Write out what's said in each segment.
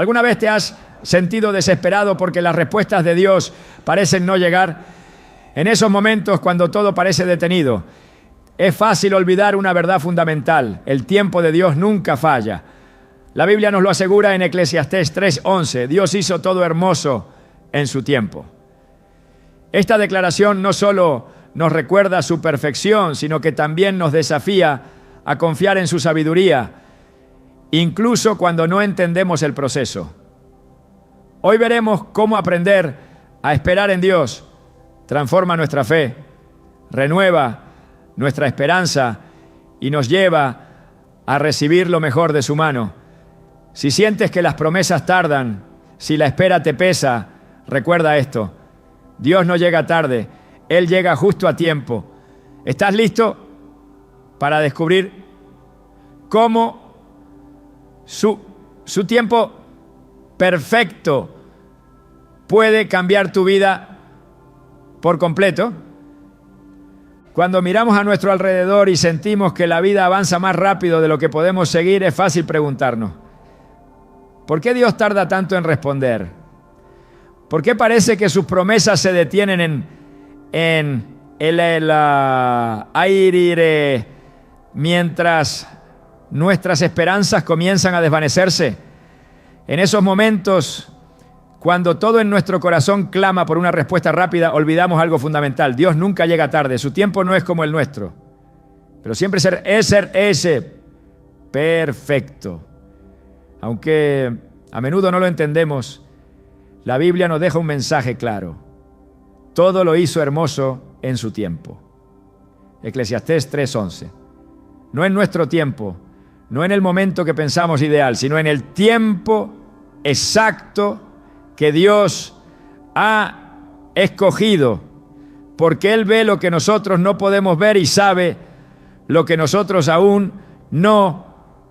¿Alguna vez te has sentido desesperado porque las respuestas de Dios parecen no llegar? En esos momentos, cuando todo parece detenido, es fácil olvidar una verdad fundamental: el tiempo de Dios nunca falla. La Biblia nos lo asegura en Eclesiastés 3:11. Dios hizo todo hermoso en su tiempo. Esta declaración no solo nos recuerda su perfección, sino que también nos desafía a confiar en su sabiduría, incluso cuando no entendemos el proceso. Hoy veremos cómo aprender a esperar en Dios transforma nuestra fe, renueva nuestra esperanza y nos lleva a recibir lo mejor de su mano. Si sientes que las promesas tardan, si la espera te pesa, recuerda esto: Dios no llega tarde, Él llega justo a tiempo. ¿Estás listo para descubrir cómo su tiempo perfecto puede cambiar tu vida por completo? Cuando miramos a nuestro alrededor y sentimos que la vida avanza más rápido de lo que podemos seguir, es fácil preguntarnos: ¿por qué Dios tarda tanto en responder? ¿Por qué parece que sus promesas se detienen en el aire mientras nuestras esperanzas comienzan a desvanecerse? En esos momentos, cuando todo en nuestro corazón clama por una respuesta rápida, olvidamos algo fundamental: Dios nunca llega tarde, su tiempo no es como el nuestro, pero siempre es perfecto. Aunque a menudo no lo entendemos, la Biblia nos deja un mensaje claro: todo lo hizo hermoso en su tiempo. Eclesiastés 3:11. No en nuestro tiempo, no en el momento que pensamos ideal, sino en el tiempo exacto que Dios ha escogido, porque Él ve lo que nosotros no podemos ver y sabe lo que nosotros aún no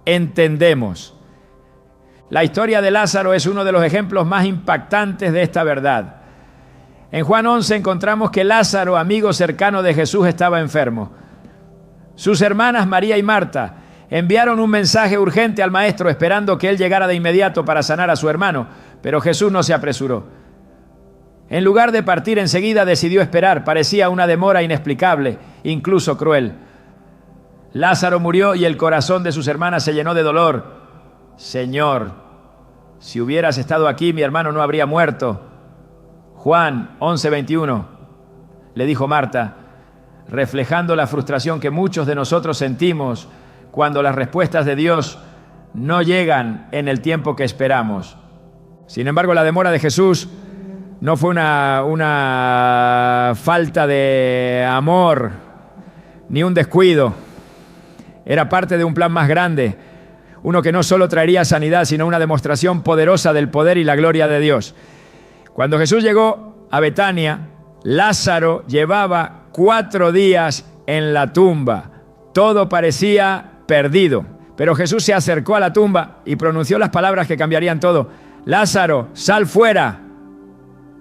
entendemos. La historia de Lázaro es uno de los ejemplos más impactantes de esta verdad. En Juan 11 encontramos que Lázaro, amigo cercano de Jesús, estaba enfermo. Sus hermanas María y Marta enviaron un mensaje urgente al maestro, esperando que él llegara de inmediato para sanar a su hermano, pero Jesús no se apresuró. En lugar de partir enseguida, decidió esperar. Parecía una demora inexplicable, incluso cruel. Lázaro murió y el corazón de sus hermanas se llenó de dolor. Señor, si hubieras estado aquí, mi hermano no habría muerto. Juan 11:21, le dijo Marta, reflejando la frustración que muchos de nosotros sentimos cuando las respuestas de Dios no llegan en el tiempo que esperamos. Sin embargo, la demora de Jesús no fue una falta de amor ni un descuido. Era parte de un plan más grande, uno que no solo traería sanidad, sino una demostración poderosa del poder y la gloria de Dios. Cuando Jesús llegó a Betania, Lázaro llevaba 4 días en la tumba. Todo parecía perdido, pero Jesús se acercó a la tumba y pronunció las palabras que cambiarían todo: Lázaro, sal fuera.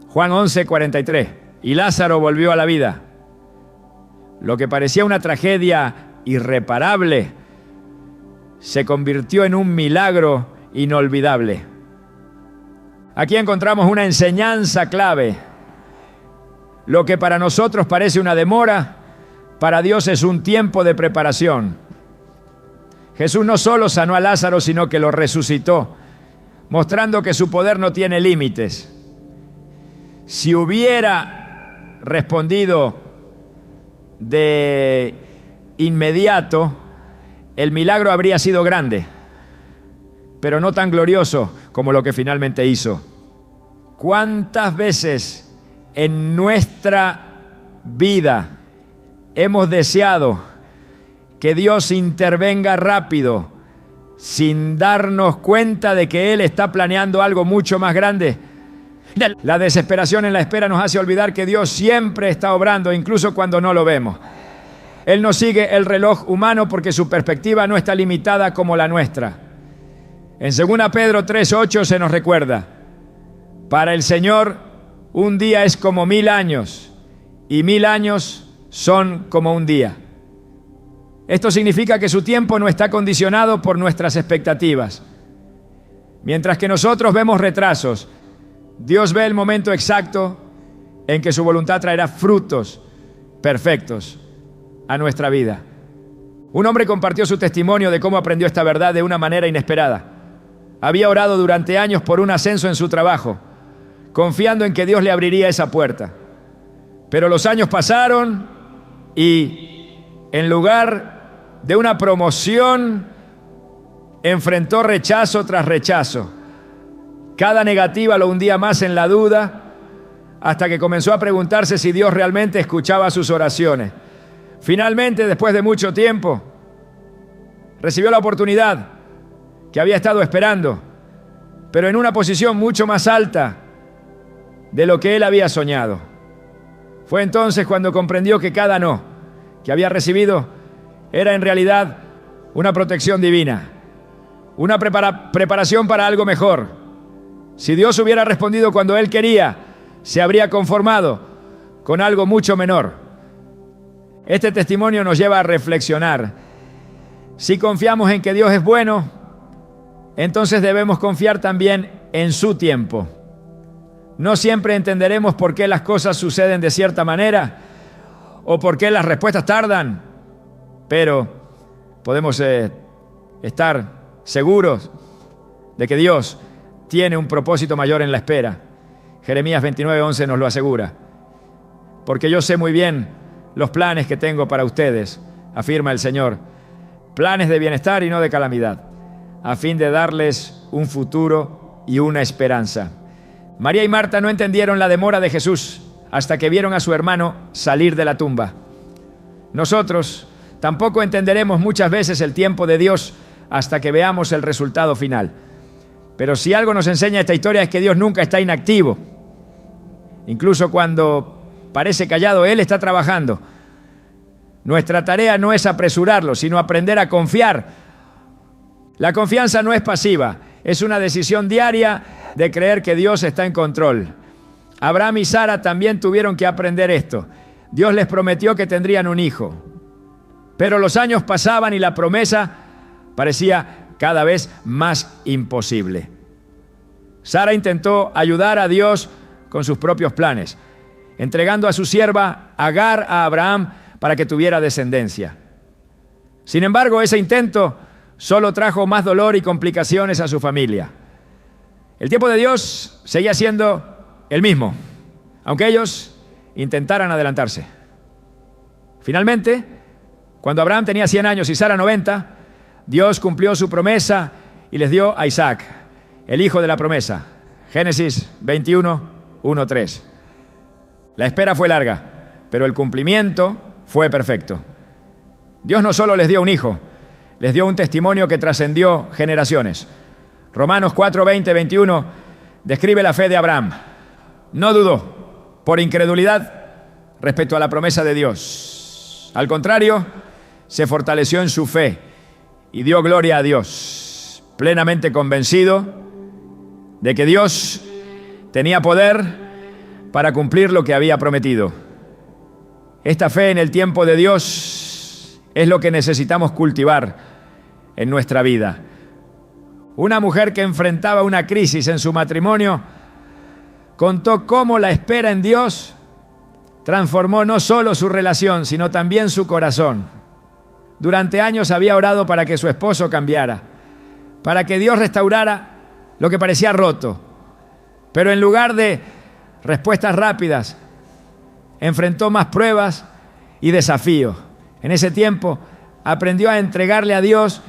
Juan 11:43. Y Lázaro volvió a la vida. Lo que parecía una tragedia irreparable se convirtió en un milagro inolvidable. Aquí encontramos una enseñanza clave. Lo que para nosotros parece una demora, para Dios es un tiempo de preparación. Jesús no solo sanó a Lázaro, sino que lo resucitó, mostrando que su poder no tiene límites. Si hubiera respondido de inmediato, el milagro habría sido grande, pero no tan glorioso como lo que finalmente hizo. ¿Cuántas veces en nuestra vida hemos deseado que Dios intervenga rápido sin darnos cuenta de que Él está planeando algo mucho más grande? La desesperación en la espera nos hace olvidar que Dios siempre está obrando, incluso cuando no lo vemos. Él no sigue el reloj humano porque su perspectiva no está limitada como la nuestra. En 2 Pedro 3:8 se nos recuerda: para el Señor un día es como 1000 años y 1000 años son como un día. Esto significa que su tiempo no está condicionado por nuestras expectativas. Mientras que nosotros vemos retrasos, Dios ve el momento exacto en que su voluntad traerá frutos perfectos a nuestra vida. Un hombre compartió su testimonio de cómo aprendió esta verdad de una manera inesperada. Había orado durante años por un ascenso en su trabajo, confiando en que Dios le abriría esa puerta. Pero los años pasaron y en lugar de una promoción, enfrentó rechazo tras rechazo. Cada negativa lo hundía más en la duda, hasta que comenzó a preguntarse si Dios realmente escuchaba sus oraciones. Finalmente, después de mucho tiempo, recibió la oportunidad que había estado esperando, pero en una posición mucho más alta de lo que él había soñado. Fue entonces cuando comprendió que cada no que había recibido era en realidad una protección divina, una preparación para algo mejor. Si Dios hubiera respondido cuando él quería, se habría conformado con algo mucho menor. Este testimonio nos lleva a reflexionar. Si confiamos en que Dios es bueno, entonces debemos confiar también en su tiempo. No siempre entenderemos por qué las cosas suceden de cierta manera o por qué las respuestas tardan, pero podemos estar seguros de que Dios tiene un propósito mayor en la espera. Jeremías 29:11 nos lo asegura. Porque yo sé muy bien los planes que tengo para ustedes, afirma el Señor, planes de bienestar y no de calamidad, a fin de darles un futuro y una esperanza. María y Marta no entendieron la demora de Jesús hasta que vieron a su hermano salir de la tumba. Nosotros tampoco entenderemos muchas veces el tiempo de Dios hasta que veamos el resultado final. Pero si algo nos enseña esta historia es que Dios nunca está inactivo. Incluso cuando parece callado, Él está trabajando. Nuestra tarea no es apresurarlo, sino aprender a confiar. La confianza no es pasiva, es una decisión diaria de creer que Dios está en control. Abraham y Sara también tuvieron que aprender esto. Dios les prometió que tendrían un hijo, pero los años pasaban y la promesa parecía cada vez más imposible. Sara intentó ayudar a Dios con sus propios planes, entregando a su sierva Agar a Abraham para que tuviera descendencia. Sin embargo, ese intento solo trajo más dolor y complicaciones a su familia. El tiempo de Dios seguía siendo el mismo, aunque ellos intentaran adelantarse. Finalmente, cuando Abraham tenía 100 años y Sara 90, Dios cumplió su promesa y les dio a Isaac, el hijo de la promesa. Génesis 21:1-3. La espera fue larga, pero el cumplimiento fue perfecto. Dios no solo les dio un hijo, les dio un testimonio que trascendió generaciones. Romanos 4:20-21 describe la fe de Abraham. No dudó por incredulidad respecto a la promesa de Dios. Al contrario, se fortaleció en su fe y dio gloria a Dios, plenamente convencido de que Dios tenía poder para cumplir lo que había prometido. Esta fe en el tiempo de Dios es lo que necesitamos cultivar en nuestra vida. Una mujer que enfrentaba una crisis en su matrimonio contó cómo la espera en Dios transformó no solo su relación, sino también su corazón. Durante años había orado para que su esposo cambiara, para que Dios restaurara lo que parecía roto. Pero en lugar de respuestas rápidas, enfrentó más pruebas y desafíos. En ese tiempo aprendió a entregarle a Dios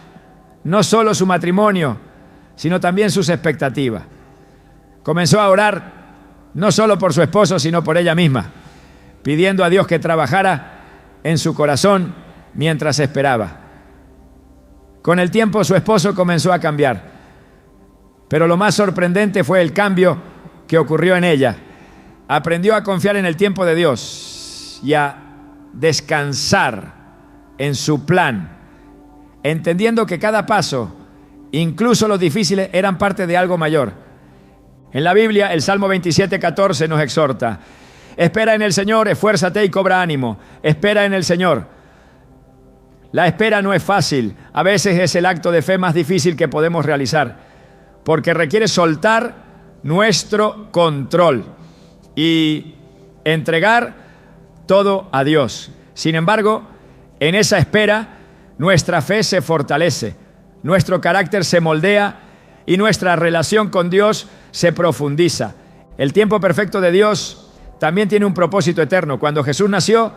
no solo su matrimonio, sino también sus expectativas. Comenzó a orar no solo por su esposo, sino por ella misma, pidiendo a Dios que trabajara en su corazón mientras esperaba. Con el tiempo su esposo comenzó a cambiar, pero lo más sorprendente fue el cambio que ocurrió en ella. Aprendió a confiar en el tiempo de Dios y a descansar en su plan, entendiendo que cada paso, incluso los difíciles, eran parte de algo mayor. En la Biblia, el Salmo 27:14 nos exhorta: espera en el Señor, esfuérzate y cobra ánimo. Espera en el Señor. La espera no es fácil. A veces es el acto de fe más difícil que podemos realizar, porque requiere soltar nuestro control y entregar todo a Dios. Sin embargo, en esa espera, nuestra fe se fortalece, nuestro carácter se moldea y nuestra relación con Dios se profundiza. El tiempo perfecto de Dios también tiene un propósito eterno. Cuando Jesús nació,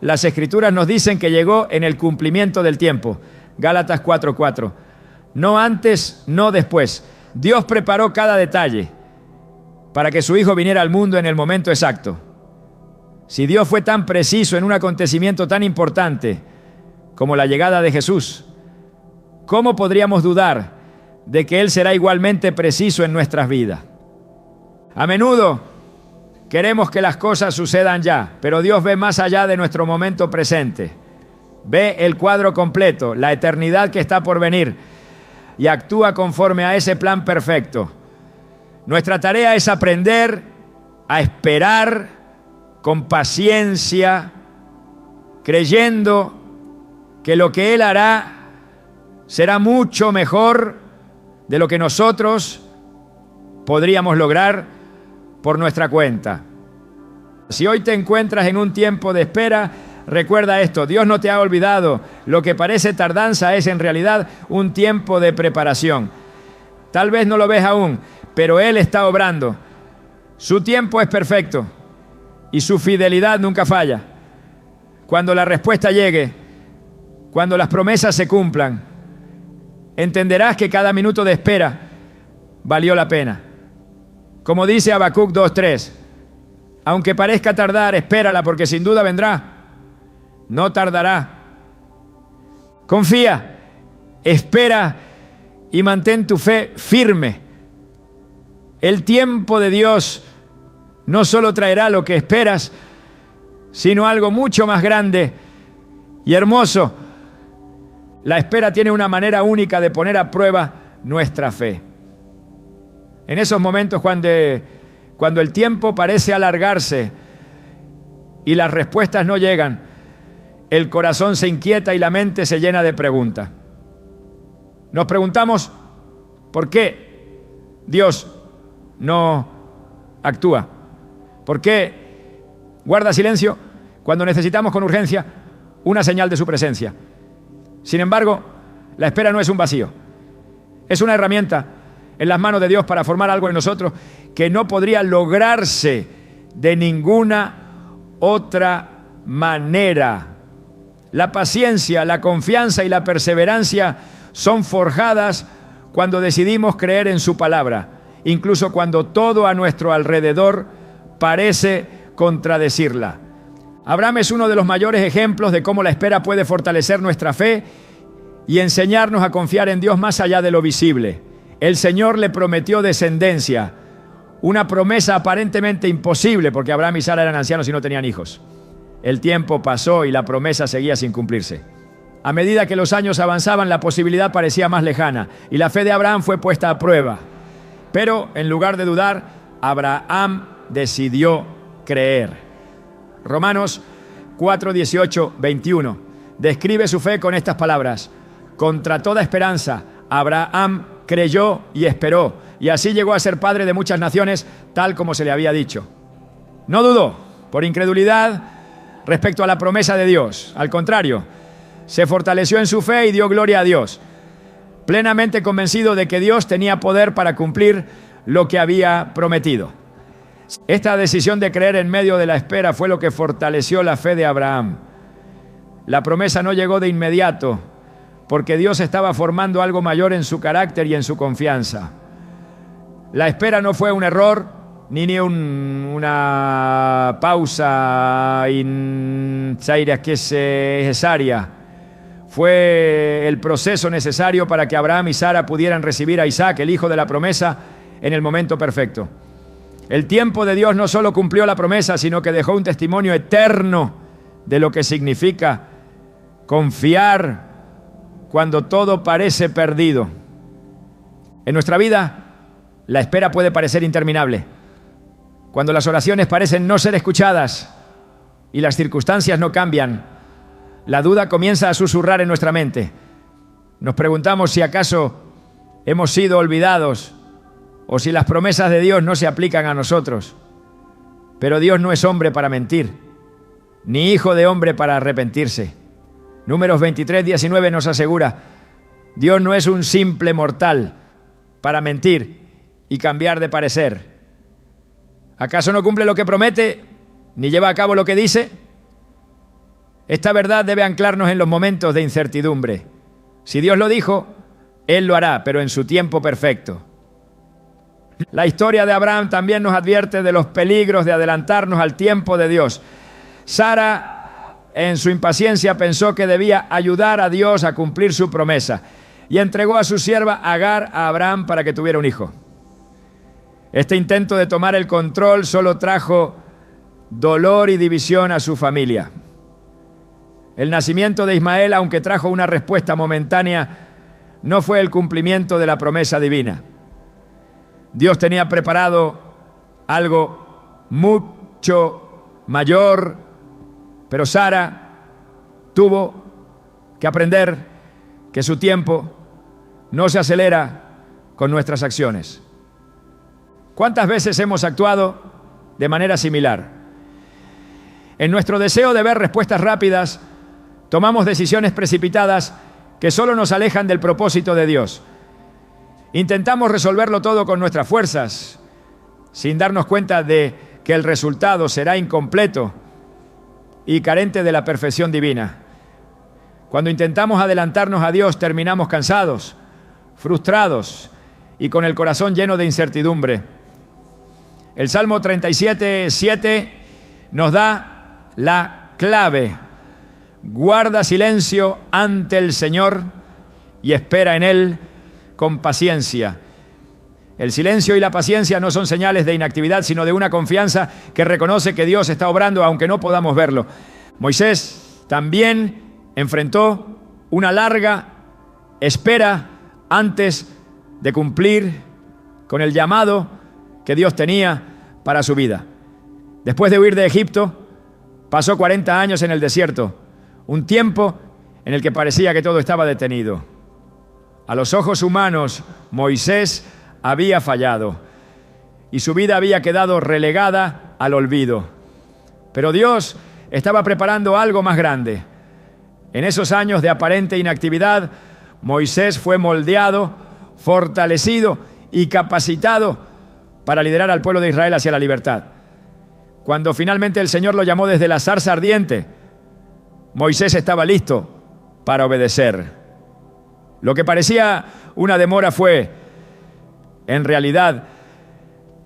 las Escrituras nos dicen que llegó en el cumplimiento del tiempo. Gálatas 4:4. No antes, no después. Dios preparó cada detalle para que su Hijo viniera al mundo en el momento exacto. Si Dios fue tan preciso en un acontecimiento tan importante como la llegada de Jesús, ¿cómo podríamos dudar de que Él será igualmente preciso en nuestras vidas? A menudo queremos que las cosas sucedan ya, pero Dios ve más allá de nuestro momento presente. Ve el cuadro completo, la eternidad que está por venir, y actúa conforme a ese plan perfecto. Nuestra tarea es aprender a esperar con paciencia, creyendo que lo que Él hará será mucho mejor de lo que nosotros podríamos lograr por nuestra cuenta. Si hoy te encuentras en un tiempo de espera, recuerda esto: Dios no te ha olvidado. Lo que parece tardanza es en realidad un tiempo de preparación. Tal vez no lo ves aún, pero Él está obrando. Su tiempo es perfecto y su fidelidad nunca falla. Cuando la respuesta llegue, cuando las promesas se cumplan, entenderás que cada minuto de espera valió la pena. Como dice Habacuc 2:3, aunque parezca tardar, espérala, porque sin duda vendrá. No tardará. Confía, espera y mantén tu fe firme. El tiempo de Dios no solo traerá lo que esperas, sino algo mucho más grande y hermoso. La espera tiene una manera única de poner a prueba nuestra fe. En esos momentos cuando el tiempo parece alargarse y las respuestas no llegan, el corazón se inquieta y la mente se llena de preguntas. Nos preguntamos, ¿por qué Dios no actúa? ¿Por qué guarda silencio cuando necesitamos con urgencia una señal de su presencia? Sin embargo, la espera no es un vacío. Es una herramienta en las manos de Dios para formar algo en nosotros que no podría lograrse de ninguna otra manera. La paciencia, la confianza y la perseverancia son forjadas cuando decidimos creer en su palabra, incluso cuando todo a nuestro alrededor parece contradecirla. Abraham es uno de los mayores ejemplos de cómo la espera puede fortalecer nuestra fe y enseñarnos a confiar en Dios más allá de lo visible. El Señor le prometió descendencia, una promesa aparentemente imposible porque Abraham y Sara eran ancianos y no tenían hijos. El tiempo pasó y la promesa seguía sin cumplirse. A medida que los años avanzaban, la posibilidad parecía más lejana y la fe de Abraham fue puesta a prueba. Pero en lugar de dudar, Abraham decidió creer. Romanos 4, 18, 21 describe su fe con estas palabras: contra toda esperanza, Abraham creyó y esperó, y así llegó a ser padre de muchas naciones, tal como se le había dicho. No dudó por incredulidad respecto a la promesa de Dios. Al contrario, se fortaleció en su fe y dio gloria a Dios, plenamente convencido de que Dios tenía poder para cumplir lo que había prometido. Esta decisión de creer en medio de la espera fue lo que fortaleció la fe de Abraham. La promesa no llegó de inmediato, porque Dios estaba formando algo mayor en su carácter y en su confianza. La espera no fue un error, ni una pausa necesaria. Fue el proceso necesario para que Abraham y Sara pudieran recibir a Isaac, el hijo de la promesa, en el momento perfecto. El tiempo de Dios no solo cumplió la promesa, sino que dejó un testimonio eterno de lo que significa confiar cuando todo parece perdido. En nuestra vida, la espera puede parecer interminable. Cuando las oraciones parecen no ser escuchadas y las circunstancias no cambian, la duda comienza a susurrar en nuestra mente. Nos preguntamos si acaso hemos sido olvidados o si las promesas de Dios no se aplican a nosotros. Pero Dios no es hombre para mentir, ni hijo de hombre para arrepentirse. Números 23:19 nos asegura: Dios no es un simple mortal para mentir y cambiar de parecer. ¿Acaso no cumple lo que promete, ni lleva a cabo lo que dice? Esta verdad debe anclarnos en los momentos de incertidumbre. Si Dios lo dijo, Él lo hará, pero en su tiempo perfecto. La historia de Abraham también nos advierte de los peligros de adelantarnos al tiempo de Dios. Sara, en su impaciencia, pensó que debía ayudar a Dios a cumplir su promesa y entregó a su sierva Agar a Abraham para que tuviera un hijo. Este intento de tomar el control solo trajo dolor y división a su familia. El nacimiento de Ismael, aunque trajo una respuesta momentánea, no fue el cumplimiento de la promesa divina. Dios tenía preparado algo mucho mayor, pero Sara tuvo que aprender que su tiempo no se acelera con nuestras acciones. ¿Cuántas veces hemos actuado de manera similar? En nuestro deseo de ver respuestas rápidas, tomamos decisiones precipitadas que solo nos alejan del propósito de Dios. Intentamos resolverlo todo con nuestras fuerzas, sin darnos cuenta de que el resultado será incompleto y carente de la perfección divina. Cuando intentamos adelantarnos a Dios, terminamos cansados, frustrados y con el corazón lleno de incertidumbre. El Salmo 37:7 nos da la clave. Guarda silencio ante el Señor y espera en Él con paciencia. El silencio y la paciencia no son señales de inactividad, sino de una confianza que reconoce que Dios está obrando aunque no podamos verlo. Moisés también enfrentó una larga espera antes de cumplir con el llamado que Dios tenía para su vida. Después de huir de Egipto, pasó 40 años en el desierto, un tiempo en el que parecía que todo estaba detenido. A los ojos humanos, Moisés había fallado y su vida había quedado relegada al olvido. Pero Dios estaba preparando algo más grande. En esos años de aparente inactividad, Moisés fue moldeado, fortalecido y capacitado para liderar al pueblo de Israel hacia la libertad. Cuando finalmente el Señor lo llamó desde la zarza ardiente, Moisés estaba listo para obedecer. Lo que parecía una demora fue, en realidad,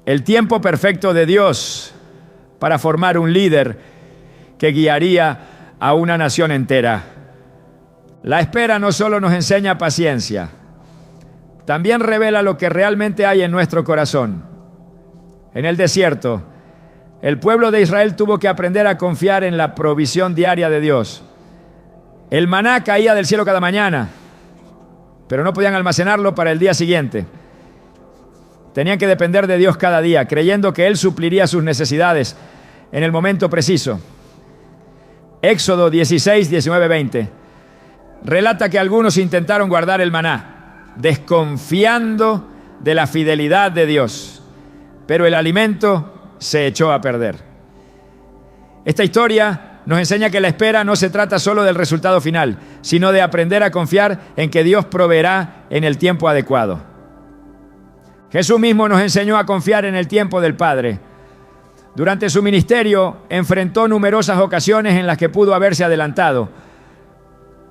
el tiempo perfecto de Dios para formar un líder que guiaría a una nación entera. La espera no solo nos enseña paciencia, también revela lo que realmente hay en nuestro corazón. En el desierto, el pueblo de Israel tuvo que aprender a confiar en la provisión diaria de Dios. El maná caía del cielo cada mañana, pero no podían almacenarlo para el día siguiente. Tenían que depender de Dios cada día, creyendo que Él supliría sus necesidades en el momento preciso. Éxodo 16, 19, 20 relata que algunos intentaron guardar el maná, desconfiando de la fidelidad de Dios, pero el alimento se echó a perder. Esta historia nos enseña que la espera no se trata solo del resultado final, sino de aprender a confiar en que Dios proveerá en el tiempo adecuado. Jesús mismo nos enseñó a confiar en el tiempo del Padre. Durante su ministerio enfrentó numerosas ocasiones en las que pudo haberse adelantado,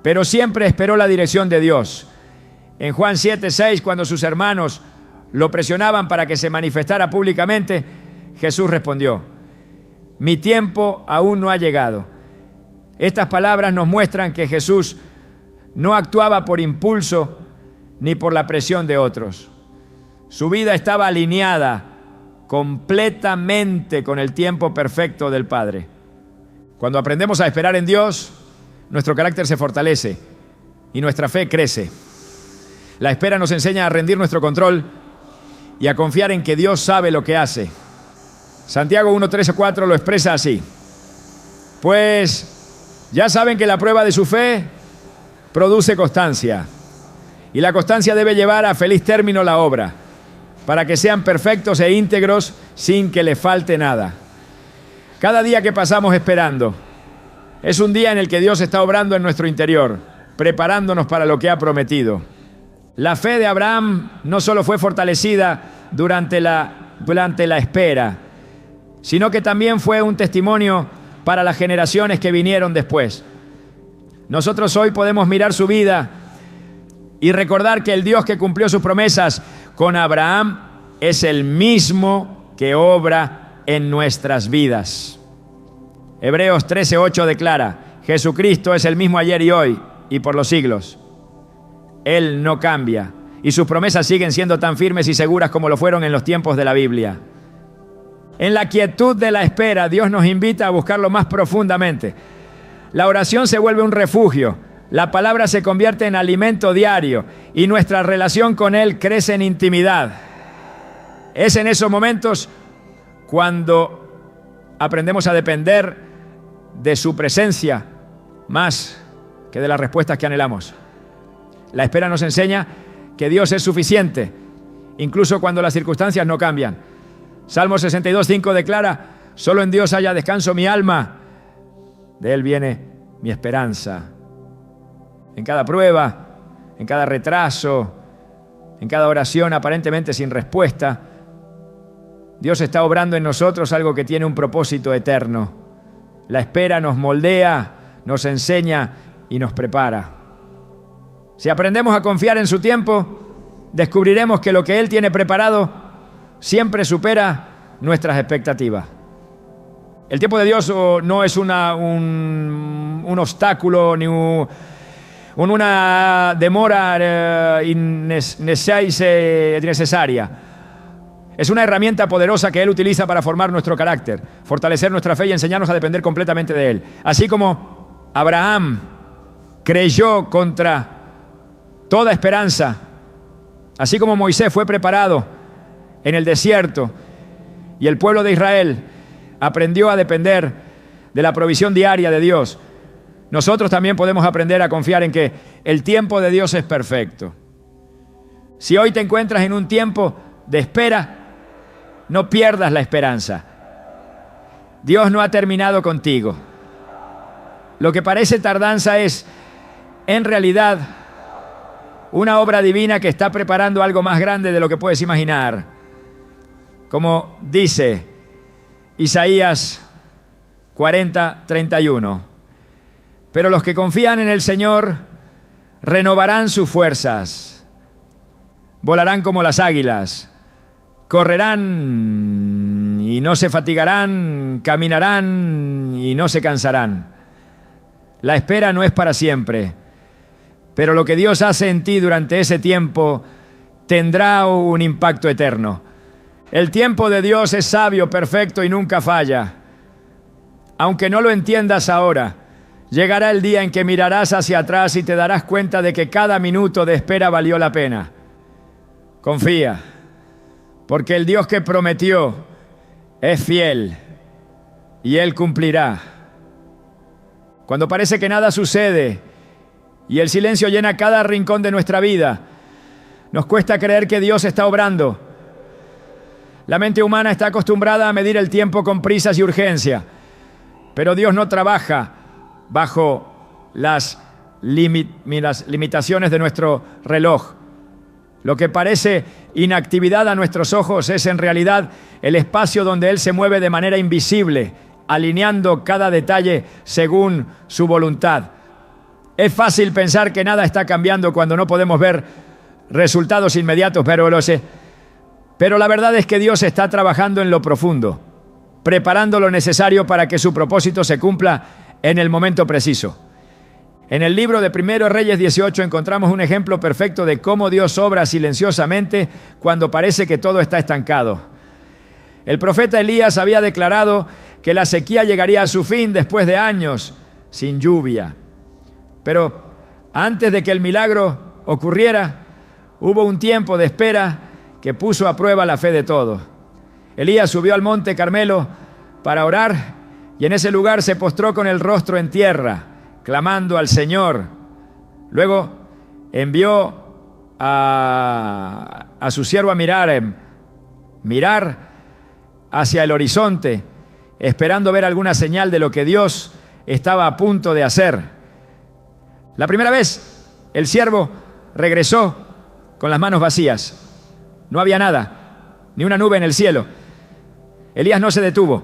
pero siempre esperó la dirección de Dios. En Juan 7:6, cuando sus hermanos lo presionaban para que se manifestara públicamente, Jesús respondió: mi tiempo aún no ha llegado. Estas palabras nos muestran que Jesús no actuaba por impulso ni por la presión de otros. Su vida estaba alineada completamente con el tiempo perfecto del Padre. Cuando aprendemos a esperar en Dios, nuestro carácter se fortalece y nuestra fe crece. La espera nos enseña a rendir nuestro control y a confiar en que Dios sabe lo que hace. Santiago 1, 3 o 4 lo expresa así: pues ya saben que la prueba de su fe produce constancia, y la constancia debe llevar a feliz término la obra, para que sean perfectos e íntegros sin que les falte nada. Cada día que pasamos esperando es un día en el que Dios está obrando en nuestro interior, preparándonos para lo que ha prometido. La fe de Abraham no solo fue fortalecida durante la espera, sino que también fue un testimonio para las generaciones que vinieron después. Nosotros hoy podemos mirar su vida y recordar que el Dios que cumplió sus promesas con Abraham es el mismo que obra en nuestras vidas. Hebreos 13:8 declara: Jesucristo es el mismo ayer y hoy y por los siglos. Él no cambia y sus promesas siguen siendo tan firmes y seguras como lo fueron en los tiempos de la Biblia. En la quietud de la espera, Dios nos invita a buscarlo más profundamente. La oración se vuelve un refugio, la palabra se convierte en alimento diario y nuestra relación con Él crece en intimidad. Es en esos momentos cuando aprendemos a depender de su presencia más que de las respuestas que anhelamos. La espera nos enseña que Dios es suficiente, incluso cuando las circunstancias no cambian. Salmo 62:5 declara: solo en Dios haya descanso mi alma, de Él viene mi esperanza. En cada prueba, en cada retraso, en cada oración aparentemente sin respuesta, Dios está obrando en nosotros algo que tiene un propósito eterno. La espera nos moldea, nos enseña y nos prepara. Si aprendemos a confiar en su tiempo, descubriremos que lo que Él tiene preparado siempre supera nuestras expectativas. El tiempo de Dios no es un obstáculo ni una demora innecesaria. Es una herramienta poderosa que Él utiliza para formar nuestro carácter, fortalecer nuestra fe y enseñarnos a depender completamente de Él. Así como Abraham creyó contra toda esperanza, así como Moisés fue preparado en el desierto y el pueblo de Israel aprendió a depender de la provisión diaria de Dios, nosotros también podemos aprender a confiar en que el tiempo de Dios es perfecto. Si hoy te encuentras en un tiempo de espera, no pierdas la esperanza. Dios no ha terminado contigo. Lo que parece tardanza es, en realidad, una obra divina que está preparando algo más grande de lo que puedes imaginar. Como dice Isaías 40:31. Pero los que confían en el Señor renovarán sus fuerzas, volarán como las águilas, correrán y no se fatigarán, caminarán y no se cansarán. La espera no es para siempre, pero lo que Dios hace en ti durante ese tiempo tendrá un impacto eterno. El tiempo de Dios es sabio, perfecto y nunca falla. Aunque no lo entiendas ahora, llegará el día en que mirarás hacia atrás y te darás cuenta de que cada minuto de espera valió la pena. Confía, porque el Dios que prometió es fiel y Él cumplirá. Cuando parece que nada sucede y el silencio llena cada rincón de nuestra vida, nos cuesta creer que Dios está obrando. La mente humana está acostumbrada a medir el tiempo con prisas y urgencia, pero Dios no trabaja bajo las limitaciones de nuestro reloj. Lo que parece inactividad a nuestros ojos es en realidad el espacio donde Él se mueve de manera invisible, alineando cada detalle según su voluntad. Es fácil pensar que nada está cambiando cuando no podemos ver resultados inmediatos, pero la verdad es que Dios está trabajando en lo profundo, preparando lo necesario para que su propósito se cumpla en el momento preciso. En el libro de 1 Reyes 18 encontramos un ejemplo perfecto de cómo Dios obra silenciosamente cuando parece que todo está estancado. El profeta Elías había declarado que la sequía llegaría a su fin después de años sin lluvia. Pero antes de que el milagro ocurriera, hubo un tiempo de espera que puso a prueba la fe de todos. Elías subió al monte Carmelo para orar y en ese lugar se postró con el rostro en tierra, clamando al Señor. Luego envió a su siervo Amirarem mirar hacia el horizonte, esperando ver alguna señal de lo que Dios estaba a punto de hacer. La primera vez, el siervo regresó con las manos vacías. No había nada, ni una nube en el cielo. Elías no se detuvo,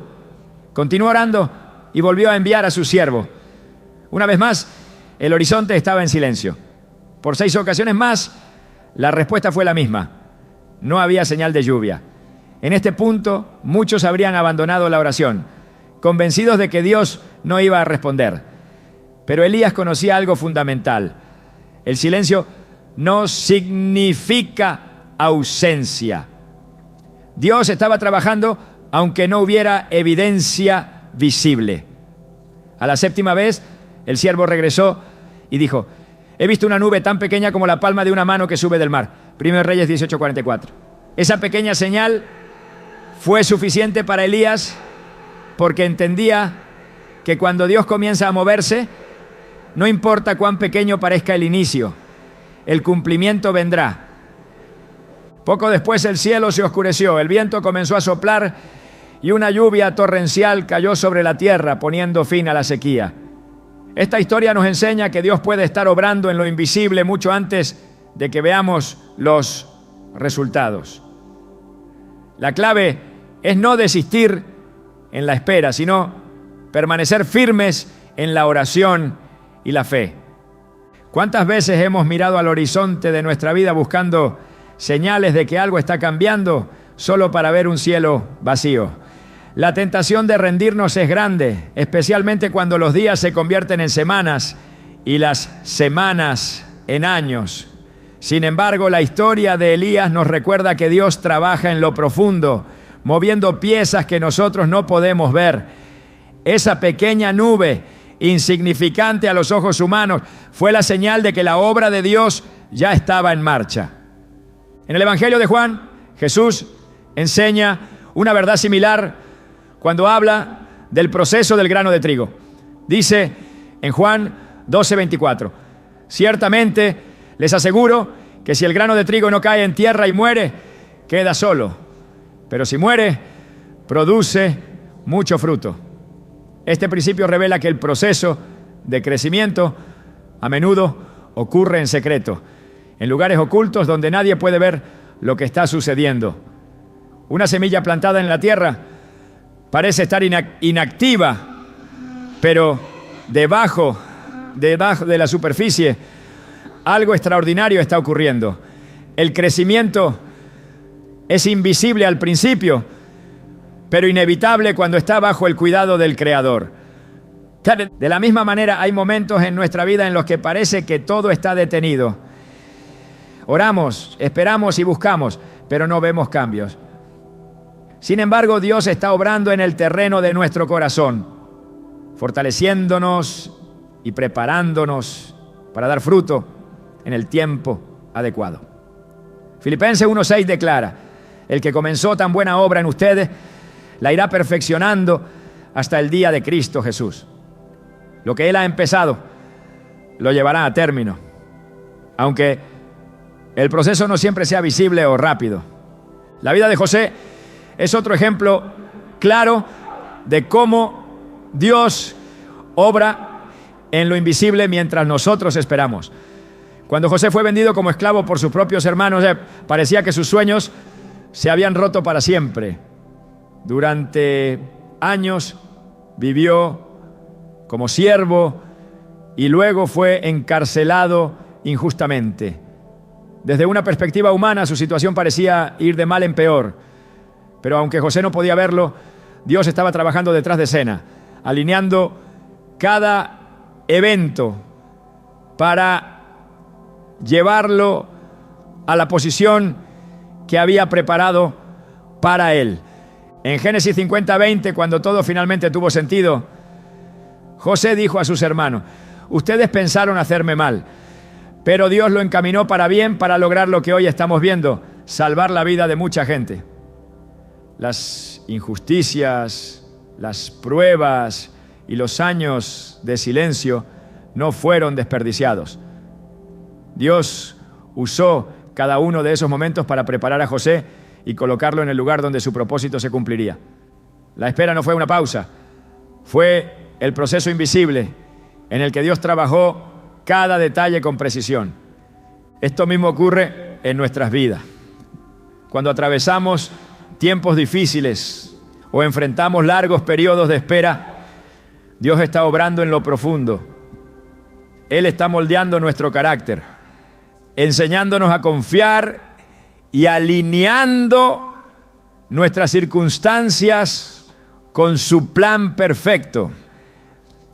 continuó orando y volvió a enviar a su siervo. Una vez más, el horizonte estaba en silencio. Por 6 ocasiones más, la respuesta fue la misma. No había señal de lluvia. En este punto, muchos habrían abandonado la oración, convencidos de que Dios no iba a responder. Pero Elías conocía algo fundamental. El silencio no significa ausencia. Dios estaba trabajando aunque no hubiera evidencia visible. A la 7ª vez, el siervo regresó y dijo: he visto una nube tan pequeña como la palma de una mano que sube del mar. 1 Reyes 18:44. Esa pequeña señal fue suficiente para Elías porque entendía que cuando Dios comienza a moverse, no importa cuán pequeño parezca el inicio, el cumplimiento vendrá. Poco después el cielo se oscureció, el viento comenzó a soplar y una lluvia torrencial cayó sobre la tierra, poniendo fin a la sequía. Esta historia nos enseña que Dios puede estar obrando en lo invisible mucho antes de que veamos los resultados. La clave es no desistir en la espera, sino permanecer firmes en la oración y la fe. ¿Cuántas veces hemos mirado al horizonte de nuestra vida buscando señales de que algo está cambiando solo para ver un cielo vacío? La tentación de rendirnos es grande, especialmente cuando los días se convierten en semanas y las semanas en años. Sin embargo, la historia de Elías nos recuerda que Dios trabaja en lo profundo, moviendo piezas que nosotros no podemos ver. Esa pequeña nube, insignificante a los ojos humanos, fue la señal de que la obra de Dios ya estaba en marcha. En el Evangelio de Juan, Jesús enseña una verdad similar cuando habla del proceso del grano de trigo. Dice en Juan 12:24: ciertamente les aseguro que si el grano de trigo no cae en tierra y muere, queda solo. Pero si muere, produce mucho fruto. Este principio revela que el proceso de crecimiento a menudo ocurre en secreto, en lugares ocultos donde nadie puede ver lo que está sucediendo. Una semilla plantada en la tierra parece estar inactiva, pero debajo de la superficie algo extraordinario está ocurriendo. El crecimiento es invisible al principio, pero inevitable cuando está bajo el cuidado del Creador. De la misma manera, hay momentos en nuestra vida en los que parece que todo está detenido. Oramos, esperamos y buscamos, pero no vemos cambios. Sin embargo, Dios está obrando en el terreno de nuestro corazón, fortaleciéndonos y preparándonos para dar fruto en el tiempo adecuado. Filipenses 1:6 declara: el que comenzó tan buena obra en ustedes la irá perfeccionando hasta el día de Cristo Jesús. Lo que Él ha empezado lo llevará a término, aunque el proceso no siempre sea visible o rápido. La vida de José es otro ejemplo claro de cómo Dios obra en lo invisible mientras nosotros esperamos. Cuando José fue vendido como esclavo por sus propios hermanos, parecía que sus sueños se habían roto para siempre. Durante años vivió como siervo y luego fue encarcelado injustamente. Desde una perspectiva humana, su situación parecía ir de mal en peor. Pero aunque José no podía verlo, Dios estaba trabajando detrás de escena, alineando cada evento para llevarlo a la posición que había preparado para él. En Génesis 50:20, cuando todo finalmente tuvo sentido, José dijo a sus hermanos: ustedes pensaron hacerme mal, pero Dios lo encaminó para bien, para lograr lo que hoy estamos viendo, salvar la vida de mucha gente. Las injusticias, las pruebas y los años de silencio no fueron desperdiciados. Dios usó cada uno de esos momentos para preparar a José y colocarlo en el lugar donde su propósito se cumpliría. La espera no fue una pausa, fue el proceso invisible en el que Dios trabajó cada detalle con precisión. Esto mismo ocurre en nuestras vidas. Cuando atravesamos tiempos difíciles o enfrentamos largos periodos de espera, Dios está obrando en lo profundo. Él está moldeando nuestro carácter, enseñándonos a confiar y alineando nuestras circunstancias con su plan perfecto.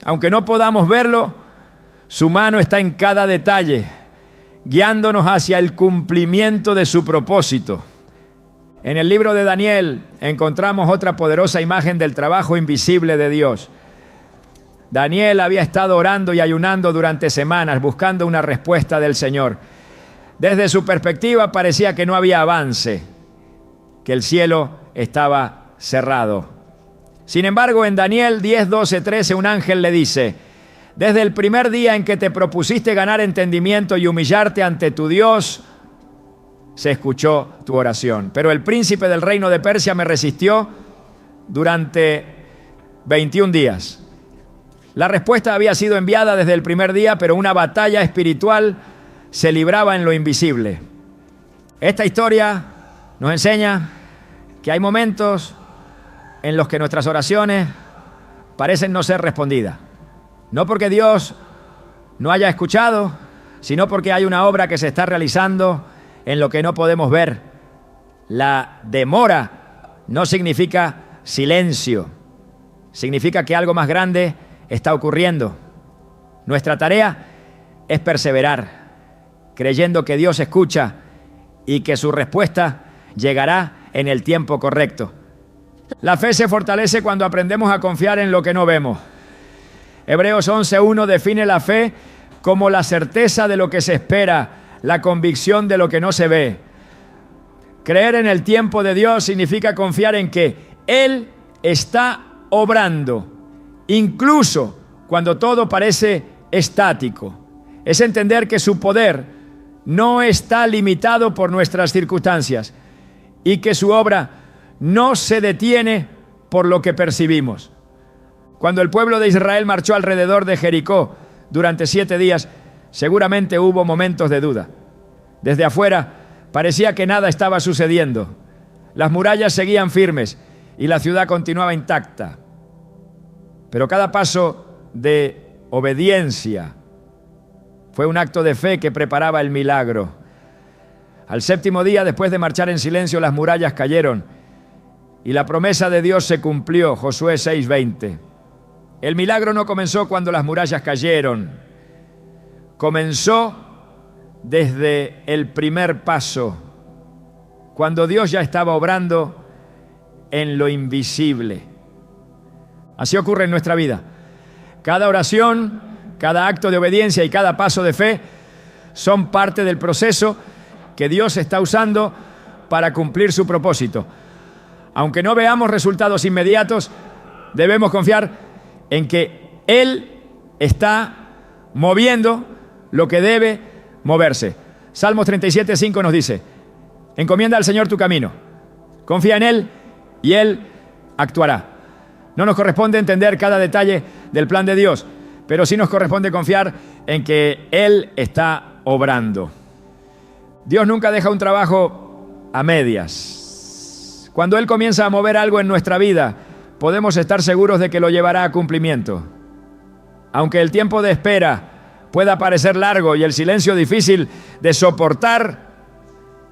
Aunque no podamos verlo, su mano está en cada detalle, guiándonos hacia el cumplimiento de su propósito. En el libro de Daniel encontramos otra poderosa imagen del trabajo invisible de Dios. Daniel había estado orando y ayunando durante semanas, buscando una respuesta del Señor. Desde su perspectiva parecía que no había avance, que el cielo estaba cerrado. Sin embargo, en Daniel 10, 12, 13, un ángel le dice: desde el primer día en que te propusiste ganar entendimiento y humillarte ante tu Dios, se escuchó tu oración. Pero el príncipe del reino de Persia me resistió durante 21 días. La respuesta había sido enviada desde el primer día, pero una batalla espiritual se libraba en lo invisible. Esta historia nos enseña que hay momentos en los que nuestras oraciones parecen no ser respondidas. No porque Dios no haya escuchado, sino porque hay una obra que se está realizando en lo que no podemos ver. La demora no significa silencio, significa que algo más grande está ocurriendo. Nuestra tarea es perseverar, creyendo que Dios escucha y que su respuesta llegará en el tiempo correcto. La fe se fortalece cuando aprendemos a confiar en lo que no vemos. Hebreos 11:1 define la fe como la certeza de lo que se espera, la convicción de lo que no se ve. Creer en el tiempo de Dios significa confiar en que Él está obrando, incluso cuando todo parece estático. Es entender que su poder no está limitado por nuestras circunstancias y que su obra no se detiene por lo que percibimos. Cuando el pueblo de Israel marchó alrededor de Jericó durante 7 días, seguramente hubo momentos de duda. Desde afuera parecía que nada estaba sucediendo. Las murallas seguían firmes y la ciudad continuaba intacta. Pero cada paso de obediencia fue un acto de fe que preparaba el milagro. Al 7º día, después de marchar en silencio, las murallas cayeron y la promesa de Dios se cumplió. Josué 6:20. El milagro no comenzó cuando las murallas cayeron. Comenzó desde el primer paso, cuando Dios ya estaba obrando en lo invisible. Así ocurre en nuestra vida. Cada oración, cada acto de obediencia y cada paso de fe son parte del proceso que Dios está usando para cumplir su propósito. Aunque no veamos resultados inmediatos, debemos confiar en que Él está moviendo lo que debe moverse. Salmos 37:5 nos dice: encomienda al Señor tu camino, confía en Él y Él actuará. No nos corresponde entender cada detalle del plan de Dios, pero sí nos corresponde confiar en que Él está obrando. Dios nunca deja un trabajo a medias. Cuando Él comienza a mover algo en nuestra vida, podemos estar seguros de que lo llevará a cumplimiento. Aunque el tiempo de espera pueda parecer largo y el silencio difícil de soportar,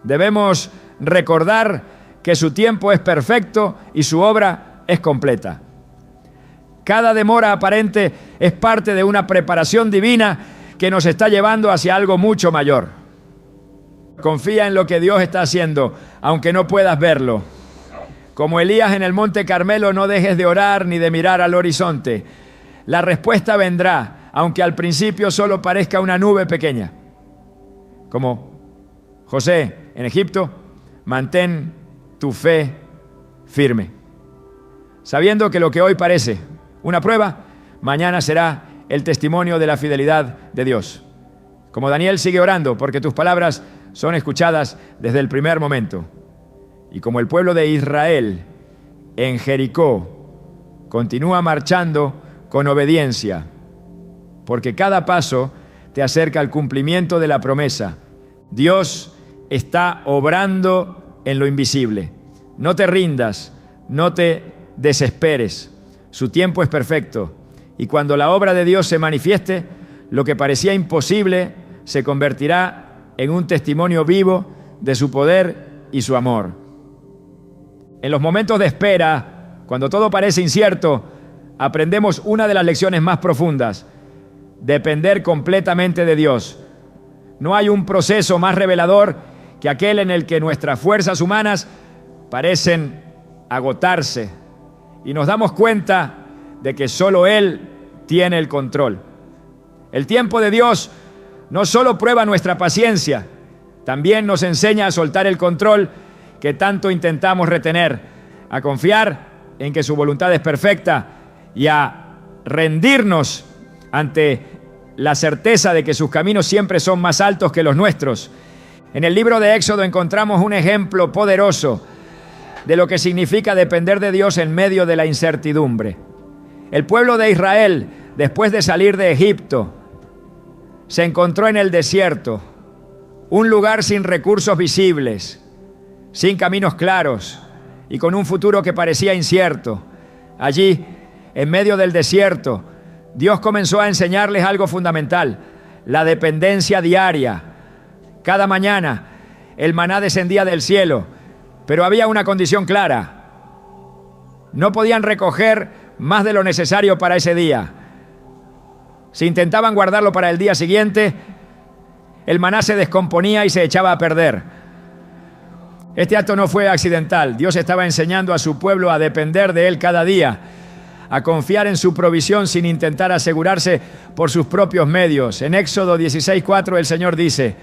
debemos recordar que su tiempo es perfecto y su obra es completa. Cada demora aparente es parte de una preparación divina que nos está llevando hacia algo mucho mayor. Confía en lo que Dios está haciendo, aunque no puedas verlo. Como Elías en el Monte Carmelo, no dejes de orar ni de mirar al horizonte. La respuesta vendrá, aunque al principio solo parezca una nube pequeña. Como José en Egipto, mantén tu fe firme, sabiendo que lo que hoy parece una prueba, mañana será el testimonio de la fidelidad de Dios. Como Daniel, sigue orando, porque tus palabras son escuchadas desde el primer momento. Y como el pueblo de Israel en Jericó continúa marchando con obediencia, porque cada paso te acerca al cumplimiento de la promesa. Dios está obrando en lo invisible. No te rindas, no te desesperes. Su tiempo es perfecto. Y cuando la obra de Dios se manifieste, lo que parecía imposible se convertirá en un testimonio vivo de su poder y su amor. En los momentos de espera, cuando todo parece incierto, aprendemos una de las lecciones más profundas: depender completamente de Dios. No hay un proceso más revelador que aquel en el que nuestras fuerzas humanas parecen agotarse y nos damos cuenta de que solo Él tiene el control. El tiempo de Dios no solo prueba nuestra paciencia, también nos enseña a soltar el control que tanto intentamos retener, a confiar en que su voluntad es perfecta y a rendirnos ante la certeza de que sus caminos siempre son más altos que los nuestros. En el libro de Éxodo encontramos un ejemplo poderoso de lo que significa depender de Dios en medio de la incertidumbre. El pueblo de Israel, después de salir de Egipto, se encontró en el desierto, un lugar sin recursos visibles, sin caminos claros y con un futuro que parecía incierto. Allí, en medio del desierto, Dios comenzó a enseñarles algo fundamental: la dependencia diaria. Cada mañana el maná descendía del cielo, pero había una condición clara: no podían recoger más de lo necesario para ese día. Si intentaban guardarlo para el día siguiente, el maná se descomponía y se echaba a perder. Este acto no fue accidental. Dios estaba enseñando a su pueblo a depender de Él cada día, a confiar en su provisión sin intentar asegurarse por sus propios medios. En Éxodo 16:4 el Señor dice: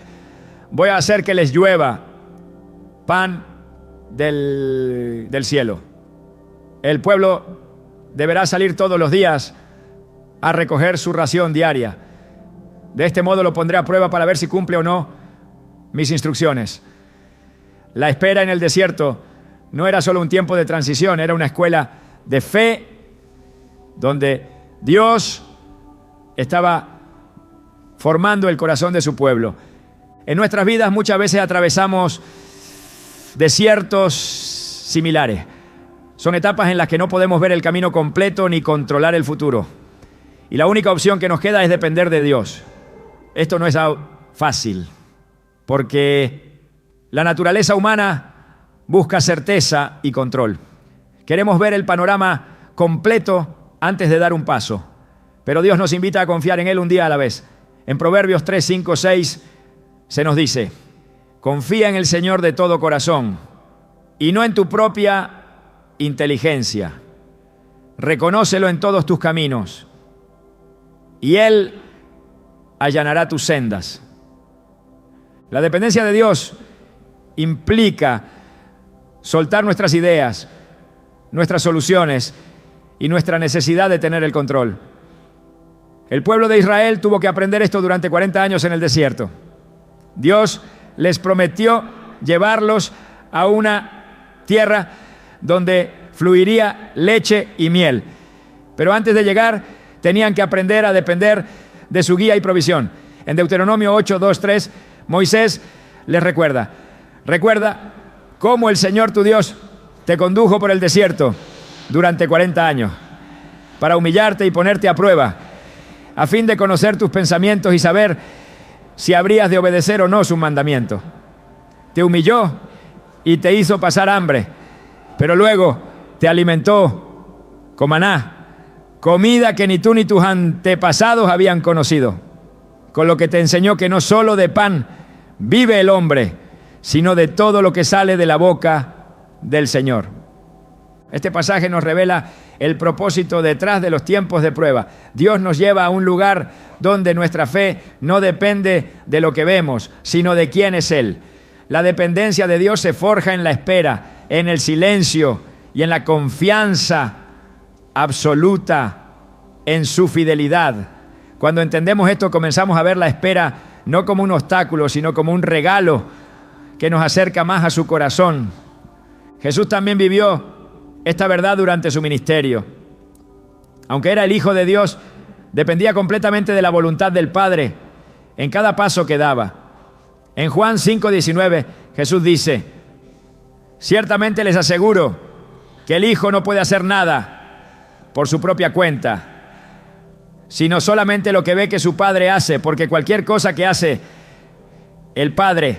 voy a hacer que les llueva pan del cielo. El pueblo deberá salir todos los días a recoger su ración diaria. De este modo lo pondré a prueba para ver si cumple o no mis instrucciones. La espera en el desierto no era solo un tiempo de transición, era una escuela de fe donde Dios estaba formando el corazón de su pueblo. En nuestras vidas muchas veces atravesamos desiertos similares. Son etapas en las que no podemos ver el camino completo ni controlar el futuro. Y la única opción que nos queda es depender de Dios. Esto no es fácil, porque la naturaleza humana busca certeza y control. Queremos ver el panorama completo antes de dar un paso, pero Dios nos invita a confiar en Él un día a la vez. En Proverbios 3, 5, 6 se nos dice: confía en el Señor de todo corazón y no en tu propia inteligencia. Reconócelo en todos tus caminos y Él allanará tus sendas. La dependencia de Dios implica soltar nuestras ideas, nuestras soluciones y nuestra necesidad de tener el control. El pueblo de Israel tuvo que aprender esto durante 40 años en el desierto. Dios les prometió llevarlos a una tierra donde fluiría leche y miel. Pero antes de llegar, tenían que aprender a depender de su guía y provisión. En Deuteronomio 8, 2, 3, Moisés les recuerda cómo el Señor tu Dios te condujo por el desierto durante 40 años para humillarte y ponerte a prueba, a fin de conocer tus pensamientos y saber si habrías de obedecer o no sus mandamientos. Te humilló y te hizo pasar hambre, pero luego te alimentó con maná, comida que ni tú ni tus antepasados habían conocido, con lo que te enseñó que no solo de pan vive el hombre, sino de todo lo que sale de la boca del Señor. Este pasaje nos revela el propósito detrás de los tiempos de prueba. Dios nos lleva a un lugar donde nuestra fe no depende de lo que vemos, sino de quién es Él. La dependencia de Dios se forja en la espera, en el silencio y en la confianza absoluta en su fidelidad. Cuando entendemos esto, comenzamos a ver la espera no como un obstáculo, sino como un regalo que nos acerca más a su corazón. Jesús también vivió esta verdad durante su ministerio. Aunque era el Hijo de Dios, dependía completamente de la voluntad del Padre en cada paso que daba. En Juan 5:19, Jesús dice: ciertamente les aseguro que el Hijo no puede hacer nada por su propia cuenta, sino solamente lo que ve que su Padre hace, porque cualquier cosa que hace el Padre,